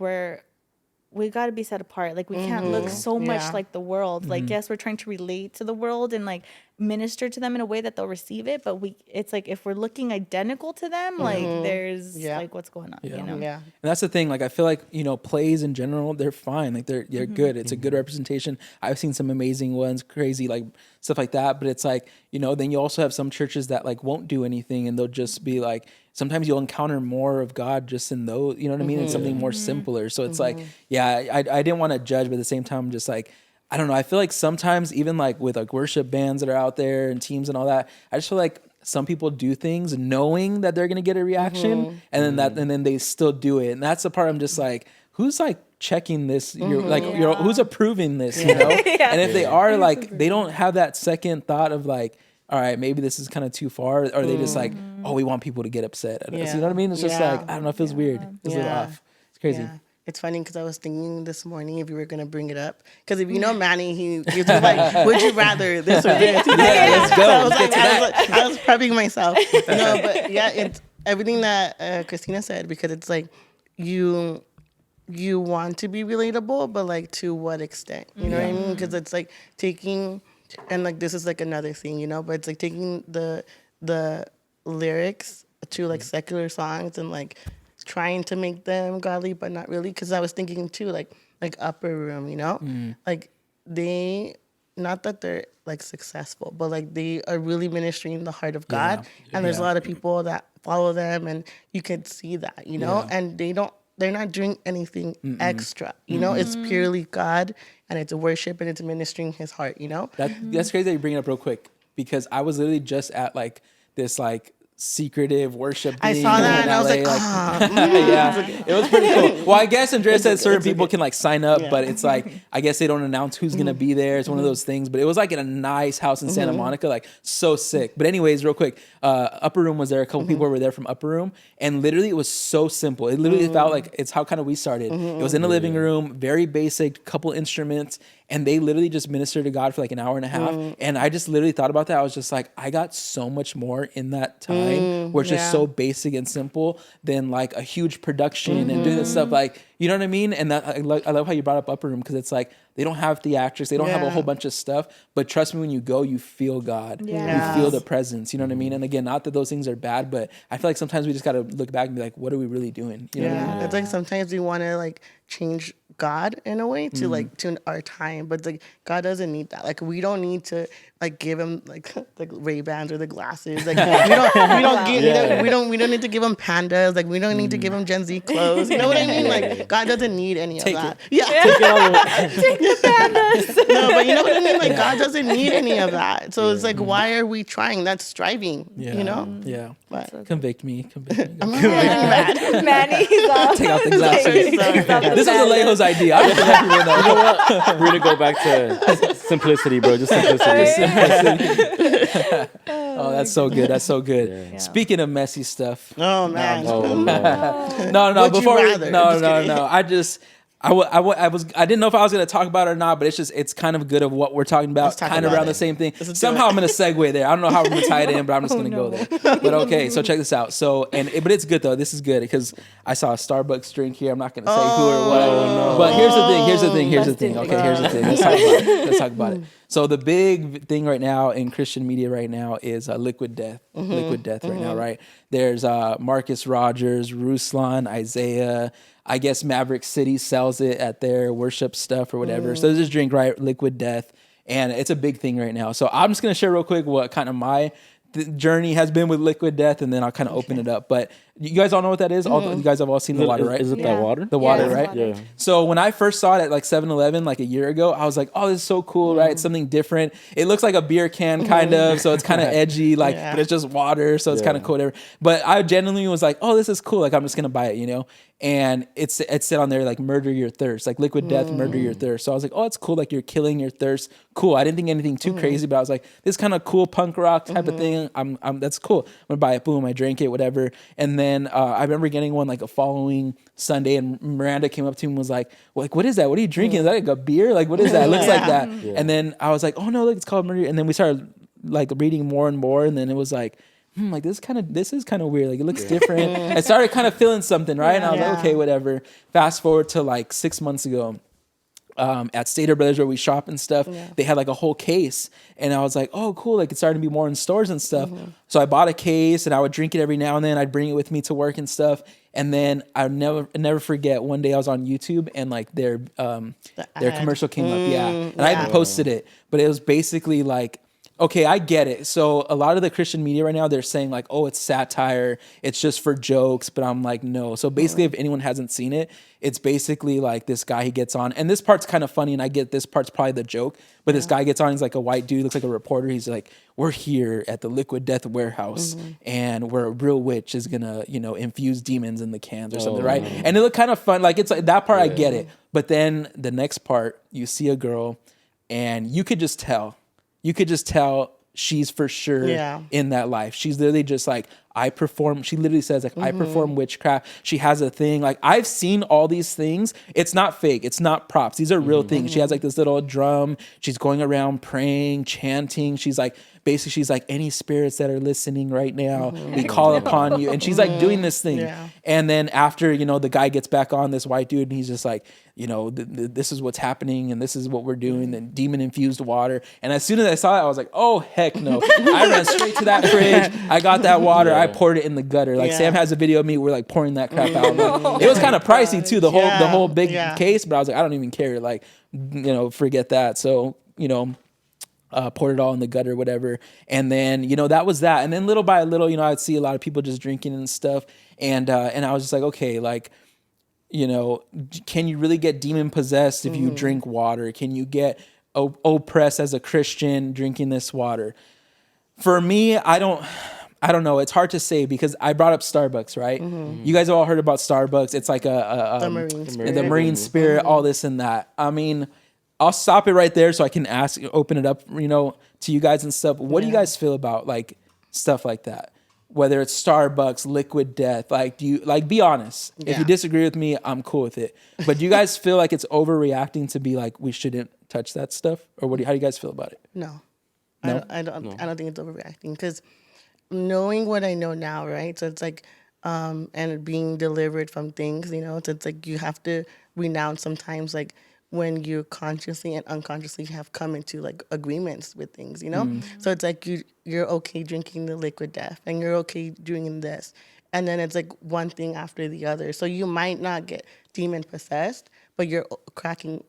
D: we got to be set apart. Like, we can't look so much like the world. Like, yes, we're trying to relate to the world and like minister to them in a way that they'll receive it. But it's like, if we're looking identical to them, like there's like, what's going on, you know?
A: Yeah. And that's the thing. Like, I feel like, you know, plays in general, they're fine. Like, they're good. It's a good representation. I've seen some amazing ones, crazy, like stuff like that. But it's like, you know, then you also have some churches that like won't do anything, and they'll just be like, sometimes you'll encounter more of God just in those, you know what I mean? It's something more simpler. So it's like, I didn't want to judge, but at the same time, I'm just like, I don't know. I feel like sometimes even like with like worship bands that are out there and teams and all that, I just feel like some people do things knowing that they're going to get a reaction, and then they still do it. And that's the part I'm just like, who's like checking this? You're like, you're, who's approving this, you know? And if they are like, they don't have that second thought of like, all right, maybe this is kind of too far. Or are they just like, oh, we want people to get upset at us? You know what I mean? It's just like, I don't know, it feels weird. It's a little off. It's crazy.
C: Yeah. It's funny because I was thinking this morning if you were going to bring it up. Because if you know Manny, he's like, would you rather this or this?
A: Let's go.
C: I was prepping myself. No, but yeah, it's everything that Cristina said, because it's like you want to be relatable, but like to what extent? You know what I mean? Because it's like taking, and like this is like another thing, you know, but it's like taking the lyrics to like secular songs and like trying to make them godly, but not really. Because I was thinking too, like Upper Room, you know, like they, not that they're like successful, but like they are really ministering the heart of God, and there's a lot of people that follow them, and you can see that, you know, and they're not doing anything extra, you know. It's purely God, and it's a worship, and it's ministering His heart, you know.
A: That's crazy that you bring it up real quick, because I was literally just at like this like secretive worship thing.
C: I saw that and I was like,
A: yeah, it was pretty cool. Well, I guess Andrea said certain people can like sign up, but it's like, I guess they don't announce who's gonna be there. It's one of those things, but it was like in a nice house in Santa Monica, like so sick. But anyways, real quick, Upper Room was there. A couple people were there from Upper Room, and literally it was so simple. It literally felt like it's how kind of we started. It was in the living room, very basic, couple instruments, and they literally just ministered to God for like an hour and a half. And I just literally thought about that. I was just like, I got so much more in that time where it's just so basic and simple than like a huge production and doing this stuff, like, you know what I mean? And that I love how you brought up Upper Room, because it's like, they don't have theatrics, they don't have a whole bunch of stuff, but trust me, when you go, you feel God. You feel the presence, you know what I mean? And again, not that those things are bad, but I feel like sometimes we just got to look back and be like, what are we really doing? You know what I mean?
C: It's like sometimes we want to like change God in a way to like tune our time, but like God doesn't need that. Like we don't need to like give him like the Ray-Bans or the glasses. Like we don't need to give him pandas. Like we don't need to give him Gen Z clothes. You know what I mean? Like God doesn't need any of that. Yeah.
D: Take the pandas.
C: No, but you know what I mean? Like God doesn't need any of that. So it's like, why are we trying? That's striving.
A: Yeah.
C: You know?
A: Yeah.
C: But
A: Convict me.
C: I'm not bad.
D: Manny's off.
A: Take out the glasses. This was Alejo's idea. I don't think that people know.
B: You know what? We're gonna go back to simplicity, bro. Just simplicity.
A: Oh, that's so good. That's so good.
B: Yeah.
A: Speaking of messy stuff.
C: Oh man.
B: Oh, no.
A: No.
C: Would you
A: Before
C: rather?
A: no,
C: Just
A: no,
C: kidding.
A: no. I didn't know if I was going to talk about it or not, but it's kind of good of what we're talking about,
C: Let's talk
A: kind of
C: about
A: around
C: it.
A: the same thing.
C: Let's do
A: Somehow
C: it.
A: I'm going to segue there. I don't know how we're going to tie it in, but I'm just going to go there. But okay, so check this out. So but it's good though. This is good because I saw a Starbucks drink here. I'm not going to say who or what.
B: no.
A: But here's the thing.
D: Busted.
A: Okay, here's the thing. Let's talk about it. So the big thing right now in Christian media right now is liquid death. Liquid death right now, right? There's Marcus Rogers, Ruslan, Isaiah. I guess Maverick City sells it at their worship stuff or whatever. So there's this drink, right? Liquid death. And it's a big thing right now. So I'm just going to share real quick what kind of my journey has been with liquid death, and then I'll kind of open it up. But you guys all know what that is? You guys have all seen the water, right?
B: Is it that water?
A: The water,
D: it's
A: right?
D: water.
B: Yeah.
A: So when I first saw it at like 7-Eleven like a year ago, I was like, oh, this is so cool, right? It's something different. It looks like a beer can kind of, so it's kind of edgy, like, but it's just water, so it's kind of cool, whatever. But I genuinely was like, oh, this is cool. Like, I'm just going to buy it, you know? And it said on there, like, murder your thirst, like liquid death, murder your thirst. So I was like, oh, it's cool. Like, you're killing your thirst. Cool. I didn't think anything too crazy, but I was like, this kind of cool punk rock type of thing. That's cool. I'm going to buy it. Boom. I drank it, whatever. And then I remember getting one like a following Sunday, and Miranda came up to me and was like, what is that? What are you drinking? Is that like a beer? Like, what is that? It looks like that.
B: Yeah.
A: And then I was like, oh no, look, it's called murder. And then we started like reading more and more. And then it was like, like this is kind of weird. Like it looks different. I started kind of feeling something, right? And I was like, okay, whatever. Fast forward to like 6 months ago. At Stater Brothers where we shop and stuff, they had like a whole case, and I was like, oh cool, like it's starting to be more in stores and stuff. So I bought a case, and I would drink it every now and then. I'd bring it with me to work and stuff. And then I would never forget, one day I was on YouTube, and like their commercial came up, and I hadn't posted it, but it was basically like, okay, I get it. So a lot of the Christian media right now, they're saying like, oh, it's satire, it's just for jokes. But I'm like, no. So basically, if anyone hasn't seen it, it's basically like this guy, he gets on, and this part's kind of funny, and I get this part's probably the joke, but this guy gets on, he's like a white dude, looks like a reporter. He's like, we're here at the Liquid Death Warehouse, and where a real witch is gonna, infuse demons in the cans or something, right? And it looked kind of fun. Like, it's like that part, I get it. But then the next part, you see a girl, and you could just tell she's for sure in that life. She's literally just like, she literally says like, I perform witchcraft. She has a thing. Like, I've seen all these things. It's not fake. It's not props. These are real things. She has like this little drum. She's going around praying, chanting. She's like, basically, she's like, any spirits that are listening right now, we call upon you. And she's like doing this thing. Yeah. And then after, the guy gets back on, this white dude, and he's just like, this is what's happening, and this is what we're doing, and demon-infused water. And as soon as I saw it, I was like, oh, heck no. I ran straight to that fridge. I got that water. I poured it in the gutter. Like, Sam has a video of me. We're like pouring that crap out. Like, it was kind of pricey, too, the whole big case. But I was like, I don't even care. Like, forget that. So, poured it all in the gutter, whatever. And then, that was that. And then little by little, I'd see a lot of people just drinking and stuff. And I was just like, okay, like, can you really get demon possessed if you drink water? Can you get oppressed as a Christian drinking this water? For me, I don't know. It's hard to say because I brought up Starbucks, right? You guys have all heard about Starbucks. It's like the marine spirit, all this and that. I mean, I'll stop it right there so I can open it up, to you guys and stuff. What do you guys feel about like stuff like that? Whether it's Starbucks, liquid death, like, do you, like, be honest. If you disagree with me, I'm cool with it. But do you guys feel like it's overreacting to be like, we shouldn't touch that stuff? Or how do you guys feel about it?
C: No? I don't think it's overreacting, because knowing what I know now, right? So it's like, and being delivered from things, so it's like you have to renounce sometimes, like, when you consciously and unconsciously have come into like agreements with things, So it's like you're okay drinking the liquid death, and you're okay doing this. And then it's like one thing after the other. So you might not get demon possessed, but you're cracking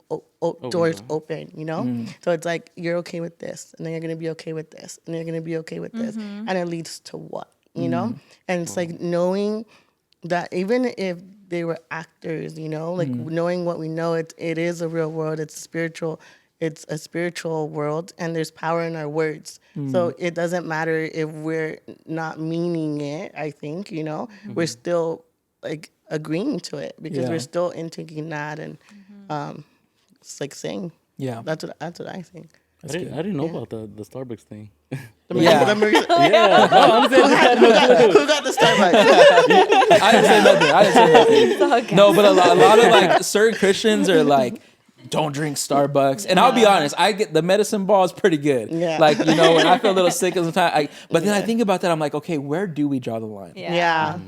C: doors open, you know? So it's like, you're okay with this, and then you're going to be okay with this, and then you're going to be okay with this. And it leads to what, you know? And it's like knowing that even if they were actors, you know, like knowing what we know, it is a real world, it's a spiritual world, and there's power in our words. So it doesn't matter if we're not meaning it, I think, you know, we're still like agreeing to it because we're still intaking that, and it's like saying, that's what I think.
B: I didn't know about the Starbucks thing.
A: Yeah.
B: No, honestly, I just had no clue.
C: Who got the Starbucks?
A: I didn't say nothing. No, but a lot of like certain Christians are like, don't drink Starbucks. And I'll be honest, I get the medicine ball is pretty good.
C: Yeah.
A: Like, you know, when I feel a little sick sometimes, but then I think about that, I'm like, okay, where do we draw the line?
C: Yeah.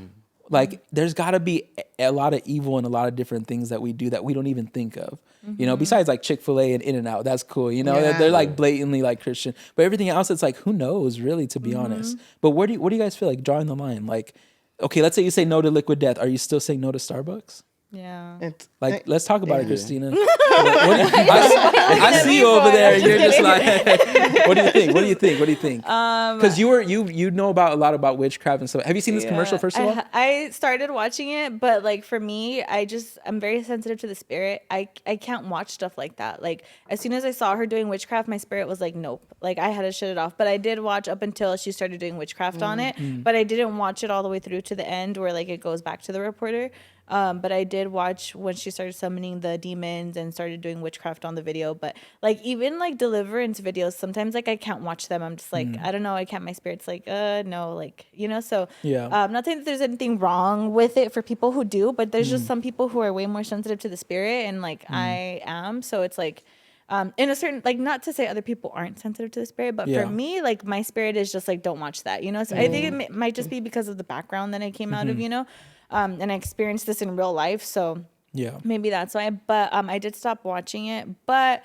A: Like, there's got to be a lot of evil and a lot of different things that we do that we don't even think of. You know, besides like Chick-fil-A and In-N-Out, that's cool. You know, they're like blatantly like Christian, but everything else, it's like, who knows, really, to be honest. But what do you guys feel like drawing the line? Like, okay, let's say you say no to liquid death. Are you still saying no to Starbucks?
D: Yeah.
A: Like, let's talk about it, Cristina. I see you over there, and you're just like, what do you think? What do you think? What do you think? Because you know about a lot about witchcraft and stuff. Have you seen this commercial first of all?
D: I started watching it, but like for me, I'm very sensitive to the spirit. I can't watch stuff like that. Like as soon as I saw her doing witchcraft, my spirit was like, nope. Like I had to shut it off. But I did watch up until she started doing witchcraft on it. But I didn't watch it all the way through to the end where like it goes back to the reporter. But I did watch when she started summoning the demons and started doing witchcraft on the video. But like even like Deliverance videos, sometimes like I can't watch them. I'm just like, I don't know, I can't. My spirit's like, no, like, you know. So I'm not saying that there's anything wrong with it for people who do, but there's just some people who are way more sensitive to the spirit, and like I am. So it's like, in a certain, like, not to say other people aren't sensitive to the spirit, but for me, like my spirit is just like, don't watch that, you know. So I think it might just be because of the background that I came out of, you know. And I experienced this in real life, so maybe that's why. But I did stop watching it. But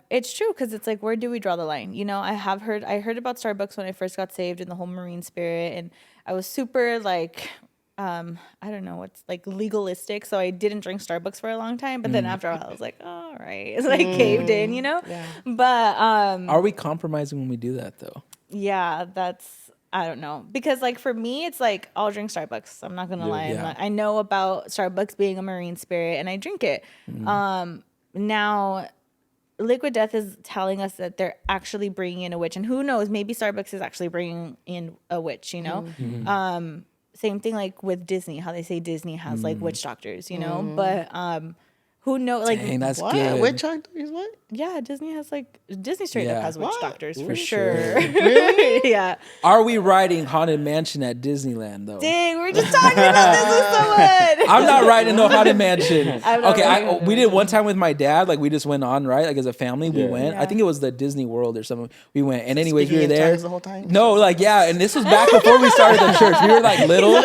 D: it's true because it's like, where do we draw the line? You know, I heard about Starbucks when I first got saved and the whole marine spirit, and I was super like, I don't know, what's like legalistic. So I didn't drink Starbucks for a long time. But then after a while, I was like, oh, all right, it's like caved in, you know. Yeah. But are
A: we compromising when we do that though?
D: Yeah, I don't know. Because, like, for me, it's like, I'll drink Starbucks. I'm not going to lie.
A: Yeah.
D: I know about Starbucks being a marine spirit, and I drink it. Now, Liquid Death is telling us that they're actually bringing in a witch. And who knows? Maybe Starbucks is actually bringing in a witch, you know? Same thing, like, with Disney, how they say Disney has, like, witch doctors, you know? But who knows? Like,
A: dang, that's
C: what?
A: good.
C: Witch doctors? What?
D: Yeah, Disney straight up has witch doctors for
A: sure.
D: Really? Yeah.
A: Are we riding Haunted Mansion at Disneyland though?
D: Dang, we're just talking about this with someone.
A: I'm not riding no Haunted Mansion.
D: Okay,
A: we did one time with my dad. Like we just went on, right? Like as a family, we went. I think it was the Disney World or something. We went, and anyways, we were there
C: the whole time.
A: No, like and this was back before we started the church. We were like little,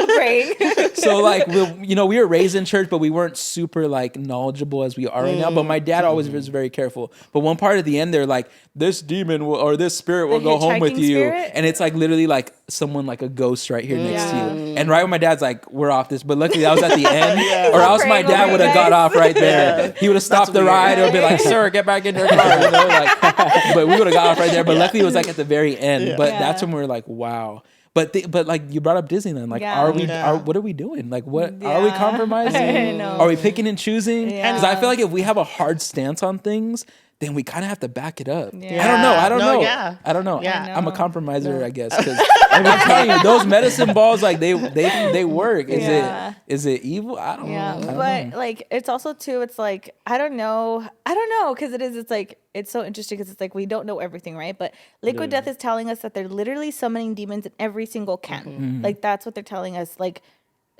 A: so like we were raised in church, but we weren't super like knowledgeable as we are right now. But my dad always was very careful. But one part at the end, they're like, this demon or this spirit will go home with you, and it's like literally like someone like a ghost right here next to you. And right when my dad's like, we're off this, but luckily that was at the end, or else my dad would have got off right there. He would have stopped the ride or be like, sir, get back in your car, you know, like. But we would have got off right there. But luckily it was like at the very end. But that's when we were like, wow. But like you brought up Disneyland, like what are we doing? Like what are we compromising?
D: I know.
A: Are we picking and choosing? Because I feel like if we have a hard stance on things, then we kind of have to back it up.
D: Yeah.
A: I don't know.
C: Yeah.
A: I don't know.
C: Yeah.
A: I'm a compromiser, I guess. Because I'm telling you, those medicine balls, like they work. Is it evil? I don't know.
D: But like it's also too. It's like I don't know. Because it's like it's so interesting because it's like we don't know everything, right? But Liquid Death is telling us that they're literally summoning demons in every single can. Like that's what they're telling us. Like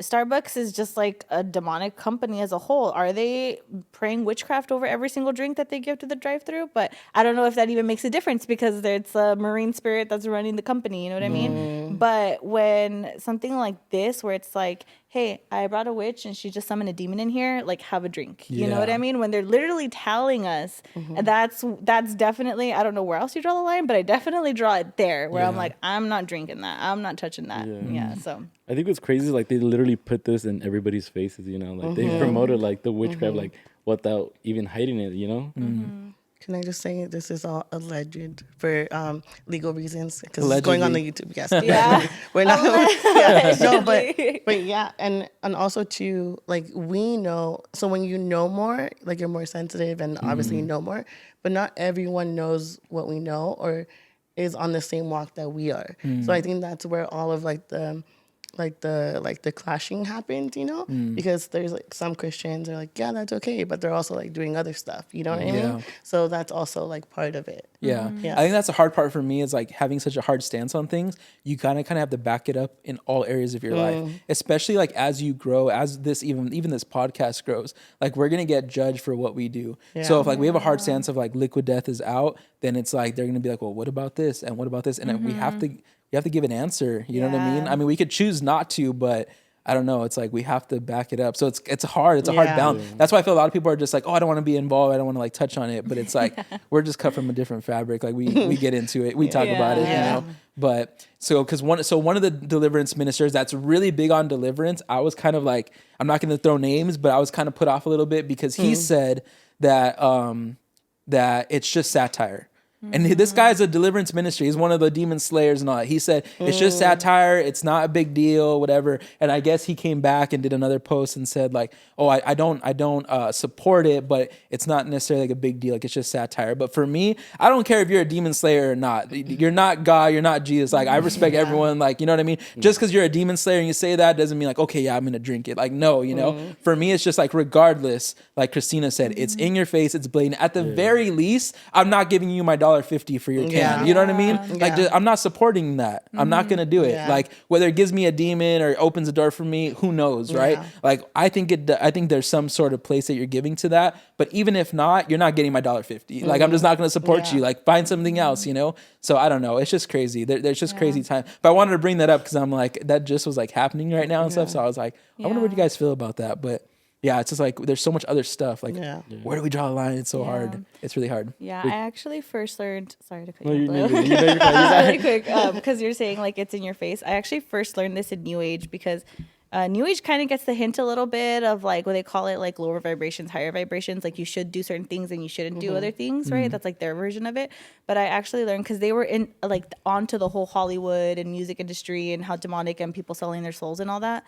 D: Starbucks is just like a demonic company as a whole. Are they praying witchcraft over every single drink that they give to the drive-thru? But I don't know if that even makes a difference because it's a marine spirit that's running the company. You know what I mean? But when something like this, where it's like hey, I brought a witch and she just summoned a demon in here, like have a drink. You know
A: Yeah.
D: what I mean? When they're literally telling us, and that's definitely, I don't know where else you draw the line, but I definitely draw it there where I'm
A: Yeah.
D: like, I'm not drinking that. I'm not touching that. Yeah. So
B: I think what's crazy is like they literally put this in everybody's faces, you know, like they promoted like the witchcraft like without even hiding it, you know.
C: Can I just say this is all alleged for legal reasons because it's going on the YouTube? Yes.
D: Yeah.
C: We're not. Yeah, no,
D: Allegedly.
C: but yeah, and also too, like we know. So when you know more, like you're more sensitive, and obviously you know more. But not everyone knows what we know or is on the same walk that we are. So I think that's where all of the clashing happens, you know, because there's like some Christians are like, yeah, that's okay, but they're also like doing other stuff, you know what I mean? So that's also like part of it.
A: Yeah.
C: Yeah.
A: I think that's the hard part for me is like having such a hard stance on things. You kind of have to back it up in all areas of your life, especially like as you grow, as this even this podcast grows. Like we're gonna get judged for what we do. So if like we have a hard stance of like liquid death is out, then it's like they're gonna be like, well, what about this and what about this? And then we have to give an answer. You know what I mean?
D: Yeah.
A: I mean, we could choose not to, but I don't know. It's like we have to back it up. So it's hard. It's a hard balance. That's why I feel a lot of people are just like, oh, I don't want to be involved. I don't want to like touch on it. But it's like we're just cut from a different fabric. Like we get into it. We talk about it. You know. But so because one of the deliverance ministers that's really big on deliverance, I was kind of like, I'm not going to throw names, but I was kind of put off a little bit because he said that that it's just satire. And this guy's a deliverance ministry. He's one of the demon slayers and all that. He said, it's just satire. It's not a big deal, whatever. And I guess he came back and did another post and said like, oh, I don't support it, but it's not necessarily like a big deal. Like it's just satire. But for me, I don't care if you're a demon slayer or not. You're not God. You're not Jesus. Like I respect everyone. Like, you know what I mean? Just because you're a demon slayer and you say that doesn't mean like, okay, yeah, I'm going to drink it. Like, no, you know, for me, it's just like, regardless, like Cristina said, it's in your face. It's blatant. At the very least, I'm not giving you my $1.50 for your can.
C: Yeah.
A: You know what I mean? Like
C: Yeah.
A: I'm not supporting that. I'm not gonna do it.
C: Yeah.
A: Like whether it gives me a demon or opens a door for me, who knows, right?
C: Yeah.
A: Like I think there's some sort of place that you're giving to that. But even if not, you're not getting my $1.50. Like I'm just not gonna support you. Like find something else, you know? So I don't know. It's just crazy. There's just crazy time. But I wanted to bring that up because I'm like that just was like happening right now and stuff. So I was like, I wonder what you guys feel about that. But yeah, it's just like there's so much other stuff. Like, where do we draw the line? It's so hard. It's really hard.
D: yeah, I actually first learned. Sorry to cut
B: No,
D: you off.
B: you're
D: Really quick, because you're saying like it's in your face. I actually first learned this in New Age because New Age kind of gets the hint a little bit of like what they call it, like lower vibrations, higher vibrations. Like you should do certain things and you shouldn't do other things, right? That's like their version of it. But I actually learned because they were in like onto the whole Hollywood and music industry and how demonic and people selling their souls and all that.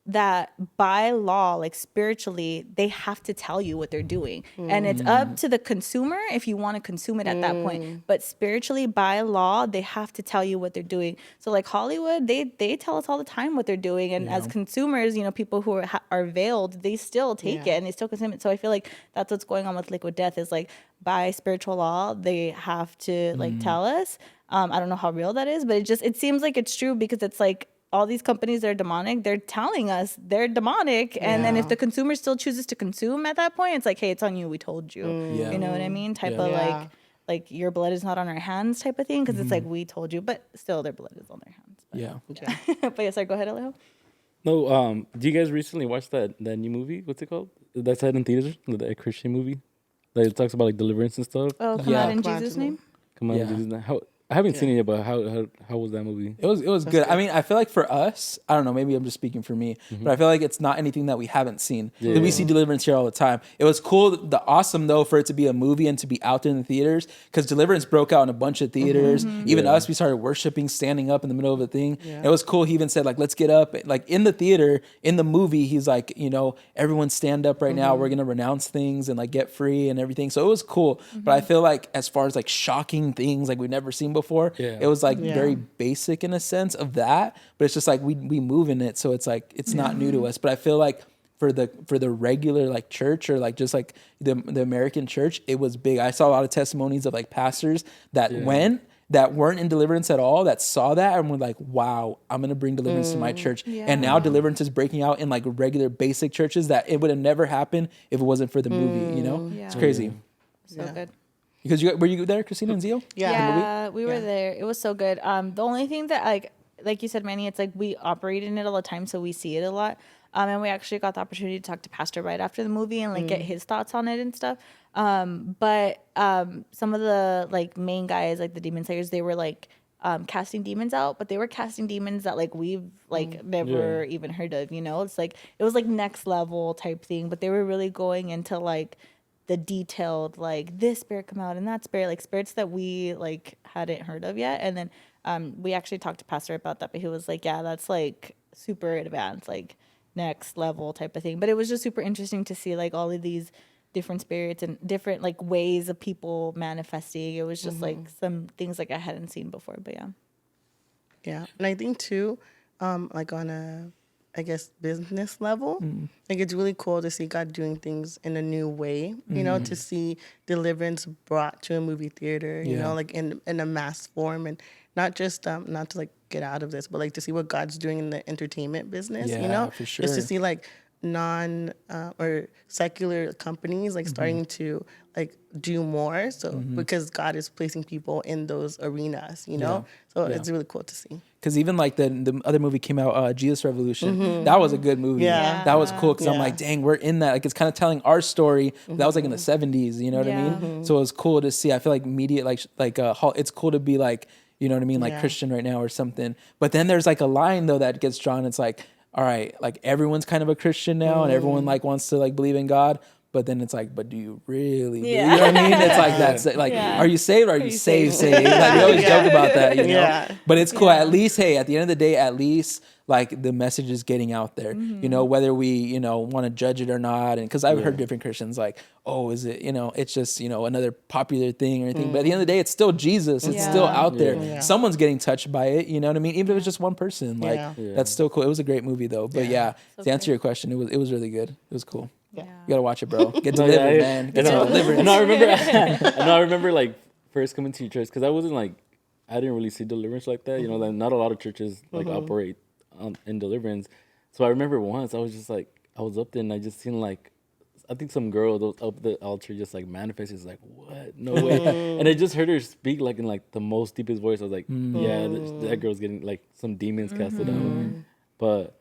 D: That by law, like spiritually, they have to tell you what they're doing. And it's up to the consumer if you want to consume it at that point. But spiritually, by law, they have to tell you what they're doing. So like Hollywood, they tell us all the time what they're doing. And as consumers, you know, people who are veiled, they still take it and they still consume it. So I feel like that's what's going on with liquid death is like by spiritual law, they have to like tell us. I don't know how real that is, but it seems like it's true because it's like, all these companies that are demonic, they're telling us they're demonic. And then if the consumer still chooses to consume at that point, it's like, hey, it's on you. We told you. You know what I mean? Type of like your blood is not on our hands type of thing. Cause it's like, we told you, but still their blood is on their hands. But yeah, sorry, go ahead, Alejo.
B: No, do you guys recently watch that new movie? What's it called? That's out in theaters, the Christian movie. That it talks about like deliverance and stuff.
D: Oh, come out in Jesus' name.
B: Come on, Jesus. I haven't seen it yet, but how was that movie?
A: It was good. I mean, I feel like for us, I don't know, maybe I'm just speaking for me, but I feel like it's not anything that we haven't seen. We see Deliverance here all the time. It was cool, awesome though, for it to be a movie and to be out there in the theaters, because Deliverance broke out in a bunch of theaters. Even us, we started worshiping, standing up in the middle of the thing. It was cool. He even said like, let's get up. Like in the theater, in the movie, he's like, you know, everyone stand up right now. We're going to renounce things and like get free and everything. So it was cool. But I feel like as far as like shocking things like we've never seen before, it was like very basic in a sense of that, but it's just like we move in it, so it's like it's not new to us. But I feel like for the regular like church or like just like the American church, it was big. I saw a lot of testimonies of like pastors that that weren't in Deliverance at all, that saw that and were like, wow, I'm gonna bring Deliverance to my church. And now Deliverance is breaking out in like regular basic churches that it would have never happened if it wasn't for the movie, you know? It's crazy.
D: So good.
A: Because were you there, Cristina and Xio?
D: Yeah, we were there. It was so good. The only thing that like you said, Manny, it's like we operate in it all the time, so we see it a lot. And we actually got the opportunity to talk to Pastor right after the movie and like get his thoughts on it and stuff. But some of the like main guys, like the demon slayers, they were like casting demons out, but they were casting demons that like we've like never even heard of, you know. It's like it was like next level type thing, but they were really going into like the detailed, like this spirit come out and that spirit, like spirits that we like hadn't heard of yet. And then we actually talked to Pastor about that, but he was like, yeah, that's like super advanced, like next level type of thing. But it was just super interesting to see like all of these different spirits and different like ways of people manifesting. It was just like some things like I hadn't seen before. But
C: Yeah. And I think too, like on a, I guess, business level, like it's really cool to see God doing things in a new way, you know, to see Deliverance brought to a movie theater, you know, like in a mass form, and not just, not to like get out of this, but like to see what God's doing in the entertainment business, you know,
A: for sure.
C: just to see like or secular companies like starting to like do more, so because God is placing people in those arenas, you know, so it's really cool to see.
A: Because even like the other movie came out, Jesus Revolution, that was a good movie.
C: Yeah.
A: That was cool because I'm like, dang, we're in that. Like it's kind of telling our story. That was like in the 70s, you know what I mean? So it was cool to see. I feel like media, it's cool to be like, you know what I mean, like Christian right now or something. But then there's like a line though that gets drawn. It's like, all right, like everyone's kind of a Christian now, and everyone like wants to like believe in God. But then it's like, but do you really? Believe? You know what I mean? It's like that's like, are you saved? Or are you saved? Like we always joke about that, you know.
C: Yeah.
A: But it's cool. At least, hey, at the end of the day, at least like the message is getting out there. You know, whether we want to judge it or not. And because I've heard different Christians like, oh, is it it's just another popular thing or anything. But at the end of the day, it's still Jesus. It's still out there.
C: Yeah.
A: Someone's getting touched by it. You know what I mean? Even if it's just one person, like that's still cool. It was a great movie though. But to answer your question, it was really good. It was cool. You gotta watch it, bro. Get delivered, man. Get delivered.
B: And I remember like first coming to your church, because I wasn't like, I didn't really see Deliverance like that. You know, like not a lot of churches like operate in Deliverance. So I remember once I was just like, I was up there and I just seen like, I think some girl that was up the altar just like manifested. It's like, what? No way. And I just heard her speak like in like the most deepest voice. I was like, yeah, that girl's getting like some demons casted out. But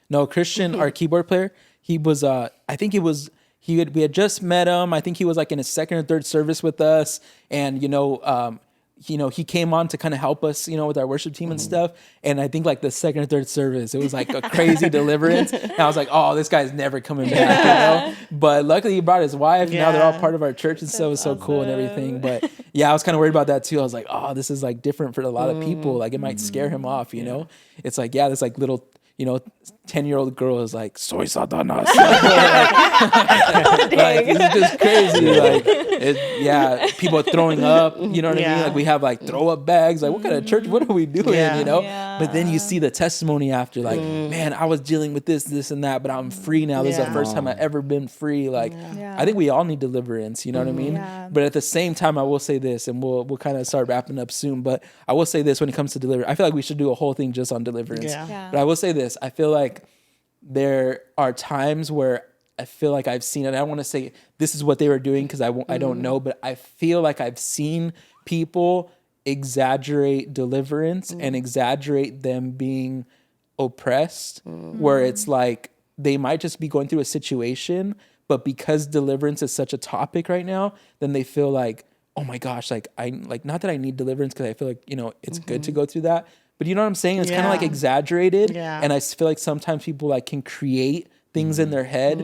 A: no, Christian, our keyboard player, he was I think we had just met him. I think he was like in his second or third service with us, and he came on to kind of help us, with our worship team and stuff. And I think like the second or third service, it was like a crazy deliverance. And I was like, oh, this guy's never coming back, But luckily he brought his wife. Now they're all part of our church and stuff. It was so cool and everything. But I was kind of worried about that too. I was like, oh, this is like different for a lot of people. Like it might scare him off, know? It's like, this like little 10-year-old girl is like, soy Satanas. Like, it's just crazy. People are throwing up, you know what I mean? Like we have like throw up bags. Like what kind of church, what are we doing, But then you see the testimony after, like, man, I was dealing with this and that, but I'm free now. This is the first time I've ever been free. Like, I think we all need deliverance, you know what I mean? But at the same time, I will say this, and we'll kind of start wrapping up soon, but I will say this when it comes to deliverance. I feel like we should do a whole thing just on deliverance. But I will say this, I feel like there are times where I feel like I've seen it. I don't want to say this is what they were doing because I don't know, but I feel like I've seen people exaggerate deliverance and exaggerate them being oppressed, where it's like they might just be going through a situation, but because deliverance is such a topic right now, then they feel like, oh my gosh, like not that I need deliverance because I feel like, it's good to go through that. But you know what I'm saying? It's kind of like exaggerated. And I feel like sometimes people like can create things in their head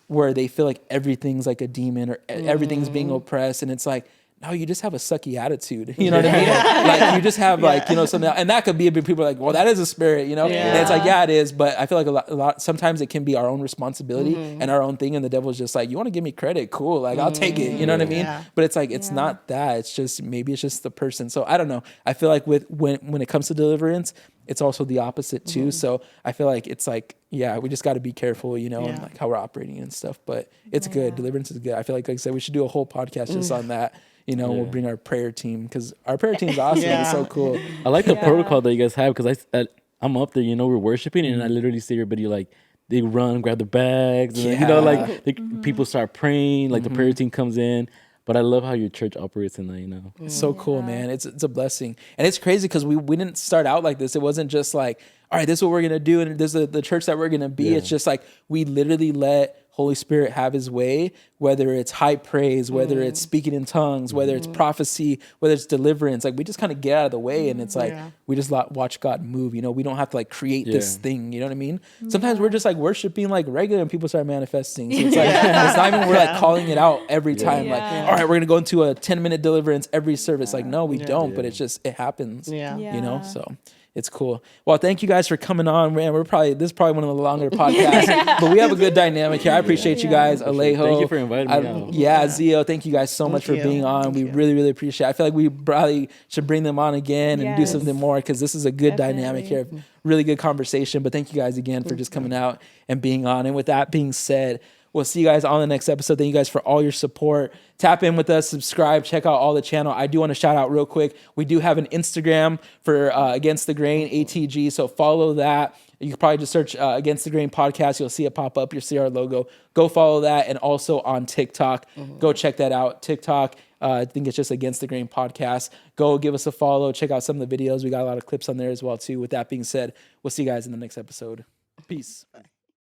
A: where they feel like everything's like a demon or everything's being oppressed. And it's like, no, you just have a sucky attitude. You know what I mean? Like you just have like, something else. And that could be a bit, people are like, well, that is a spirit, And it's like, it is. But I feel like a lot, sometimes it can be our own responsibility and our own thing. And the devil's just like, you want to give me credit? Cool. Like I'll take it. You know what I mean? But it's like, it's not that. It's just, maybe it's just the person. So I don't know. I feel like when it comes to deliverance, it's also the opposite too. So I feel like it's like, we just got to be careful, and like how we're operating and stuff. But it's good. Deliverance is good. I feel like I said, we should do a whole podcast just on that. We'll bring our prayer team because our prayer team is awesome. It's so cool.
B: I like the protocol that you guys have because I'm up there, we're worshiping and I literally see everybody like they run, grab the bags, and people start praying, like the prayer team comes in. But I love how your church operates in that, you know.
A: It's so cool, man. It's a blessing. And it's crazy because we didn't start out like this. It wasn't just like, all right, this is what we're going to do. And this is the church that we're going to be.
B: Yeah.
A: It's just like we literally let Holy Spirit have his way, whether it's high praise, whether it's speaking in tongues, whether it's prophecy, whether it's deliverance. Like we just kind of get out of the way and it's like we just watch God move. You know, we don't have to like create this thing. You know what I mean? Sometimes we're just like worshiping like regular and people start manifesting. So it's like it's not even we're like calling it out every time. Like, all right, we're gonna go into a 10-minute deliverance every service. Like, no, we don't. But it's just it happens.
C: Yeah.
A: You know, so. It's cool. Well, thank you guys for coming on, man. This is probably one of the longer podcasts, but we have a good dynamic here. I appreciate you guys, Alejo.
B: Thank you for inviting me out.
A: Xio, thank you guys so much for being on. We really, really appreciate it. I feel like we probably should bring them on again and do something more because this is a good dynamic here. Really good conversation. But thank you guys again for just coming out and being on. And with that being said, we'll see you guys on the next episode. Thank you guys for all your support. Tap in with us, subscribe, check out all the channel. I do want to shout out real quick. We do have an Instagram for Against the Grain, ATG. So follow that. You can probably just search Against the Grain podcast. You'll see it pop up. You'll see our logo. Go follow that. And also on TikTok. Go check that out. TikTok, I think it's just Against the Grain podcast. Go give us a follow. Check out some of the videos. We got a lot of clips on there as well too. With that being said, we'll see you guys in the next episode. Peace. Bye.